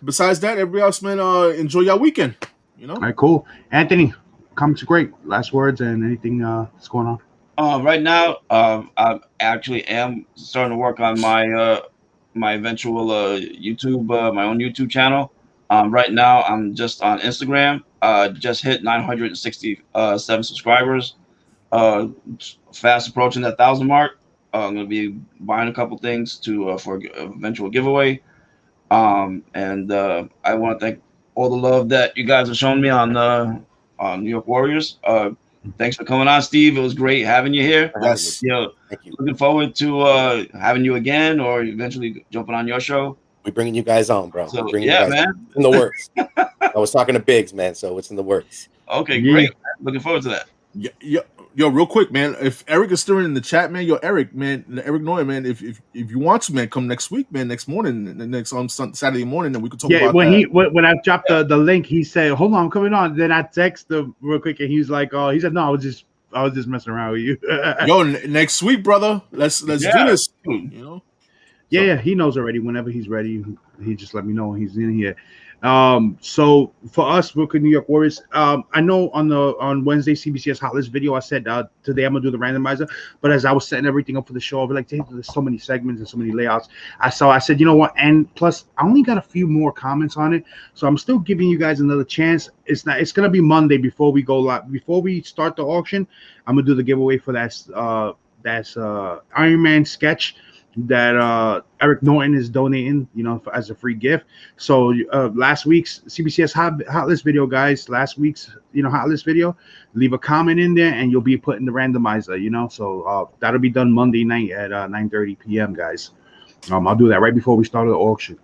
besides that, everybody else, man, enjoy your weekend. All right, cool. Anthony, comments are great. Last words and anything that's going on. Right now, I actually am starting to work on my my eventual YouTube, my own YouTube channel. Right now, I'm just on Instagram. Just hit 967 subscribers. Fast approaching that 1,000 mark. I'm gonna be buying a couple things to for eventual giveaway. And I want to thank all the love that you guys have shown me on New York Warriors. Thanks for coming on, Steve. It was great having you here. Yes. You know, Thank you. looking forward to having you again, or eventually jumping on your show. We're bringing you guys on, bro. So, We're bringing yeah, you guys man. on. It's in the works. I was talking to Biggs, man, so it's in the works. Okay, Yeah. great. Looking forward to that. Yo, real quick, man. If Eric is still in the chat, man, Eric, man, Eric Noy, man. If you want to, man, come next week, man. Next morning, next on Saturday morning, and we could talk about that. When I dropped the link, he said, "Hold on, I'm coming on." Then I text him real quick, and he was like, "Oh," he said, "No, I was just messing around with you." Yo, next week, brother. Let's do this. You know. Yeah, he knows already. Whenever he's ready, he just let me know when he's in here. So for us, Brooklyn, New York Warriors, I know on Wednesday CBCS Hot List video, I said today I'm gonna do the randomizer. But as I was setting everything up for the show, I was like, there's so many segments and so many layouts. I said, you know what? And plus, I only got a few more comments on it, so I'm still giving you guys another chance. It's gonna be Monday before we go live. Before we start the auction, I'm gonna do the giveaway for that's Iron Man sketch that Eric Norton is donating, as a free gift. So last week's CBCS hot list video, guys, last week's hot list video, leave a comment in there and you'll be put in the randomizer, so that'll be done Monday night at 9:30 p.m. guys. I'll do that right before we start the auction,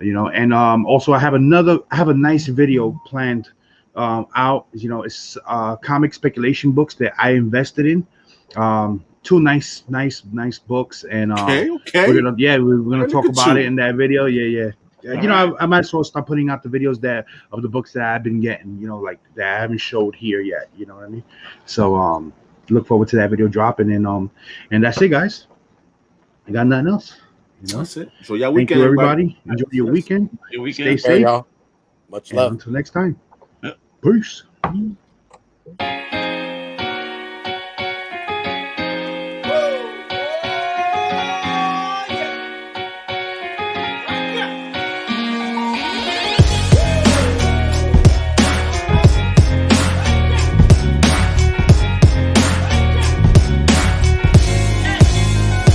and also I have a nice video planned out. It's comic speculation books that I invested in. Two nice books, and okay. we're gonna talk about it in that video. I might as well start putting out the videos of the books that I've been getting, like that I haven't showed here yet. You know what I mean? So look forward to that video dropping, and that's it, guys. I got nothing else. That's it. So yeah, thank you, everybody. Enjoy your weekend. Stay safe. Much love. Until next time. Yep. Peace.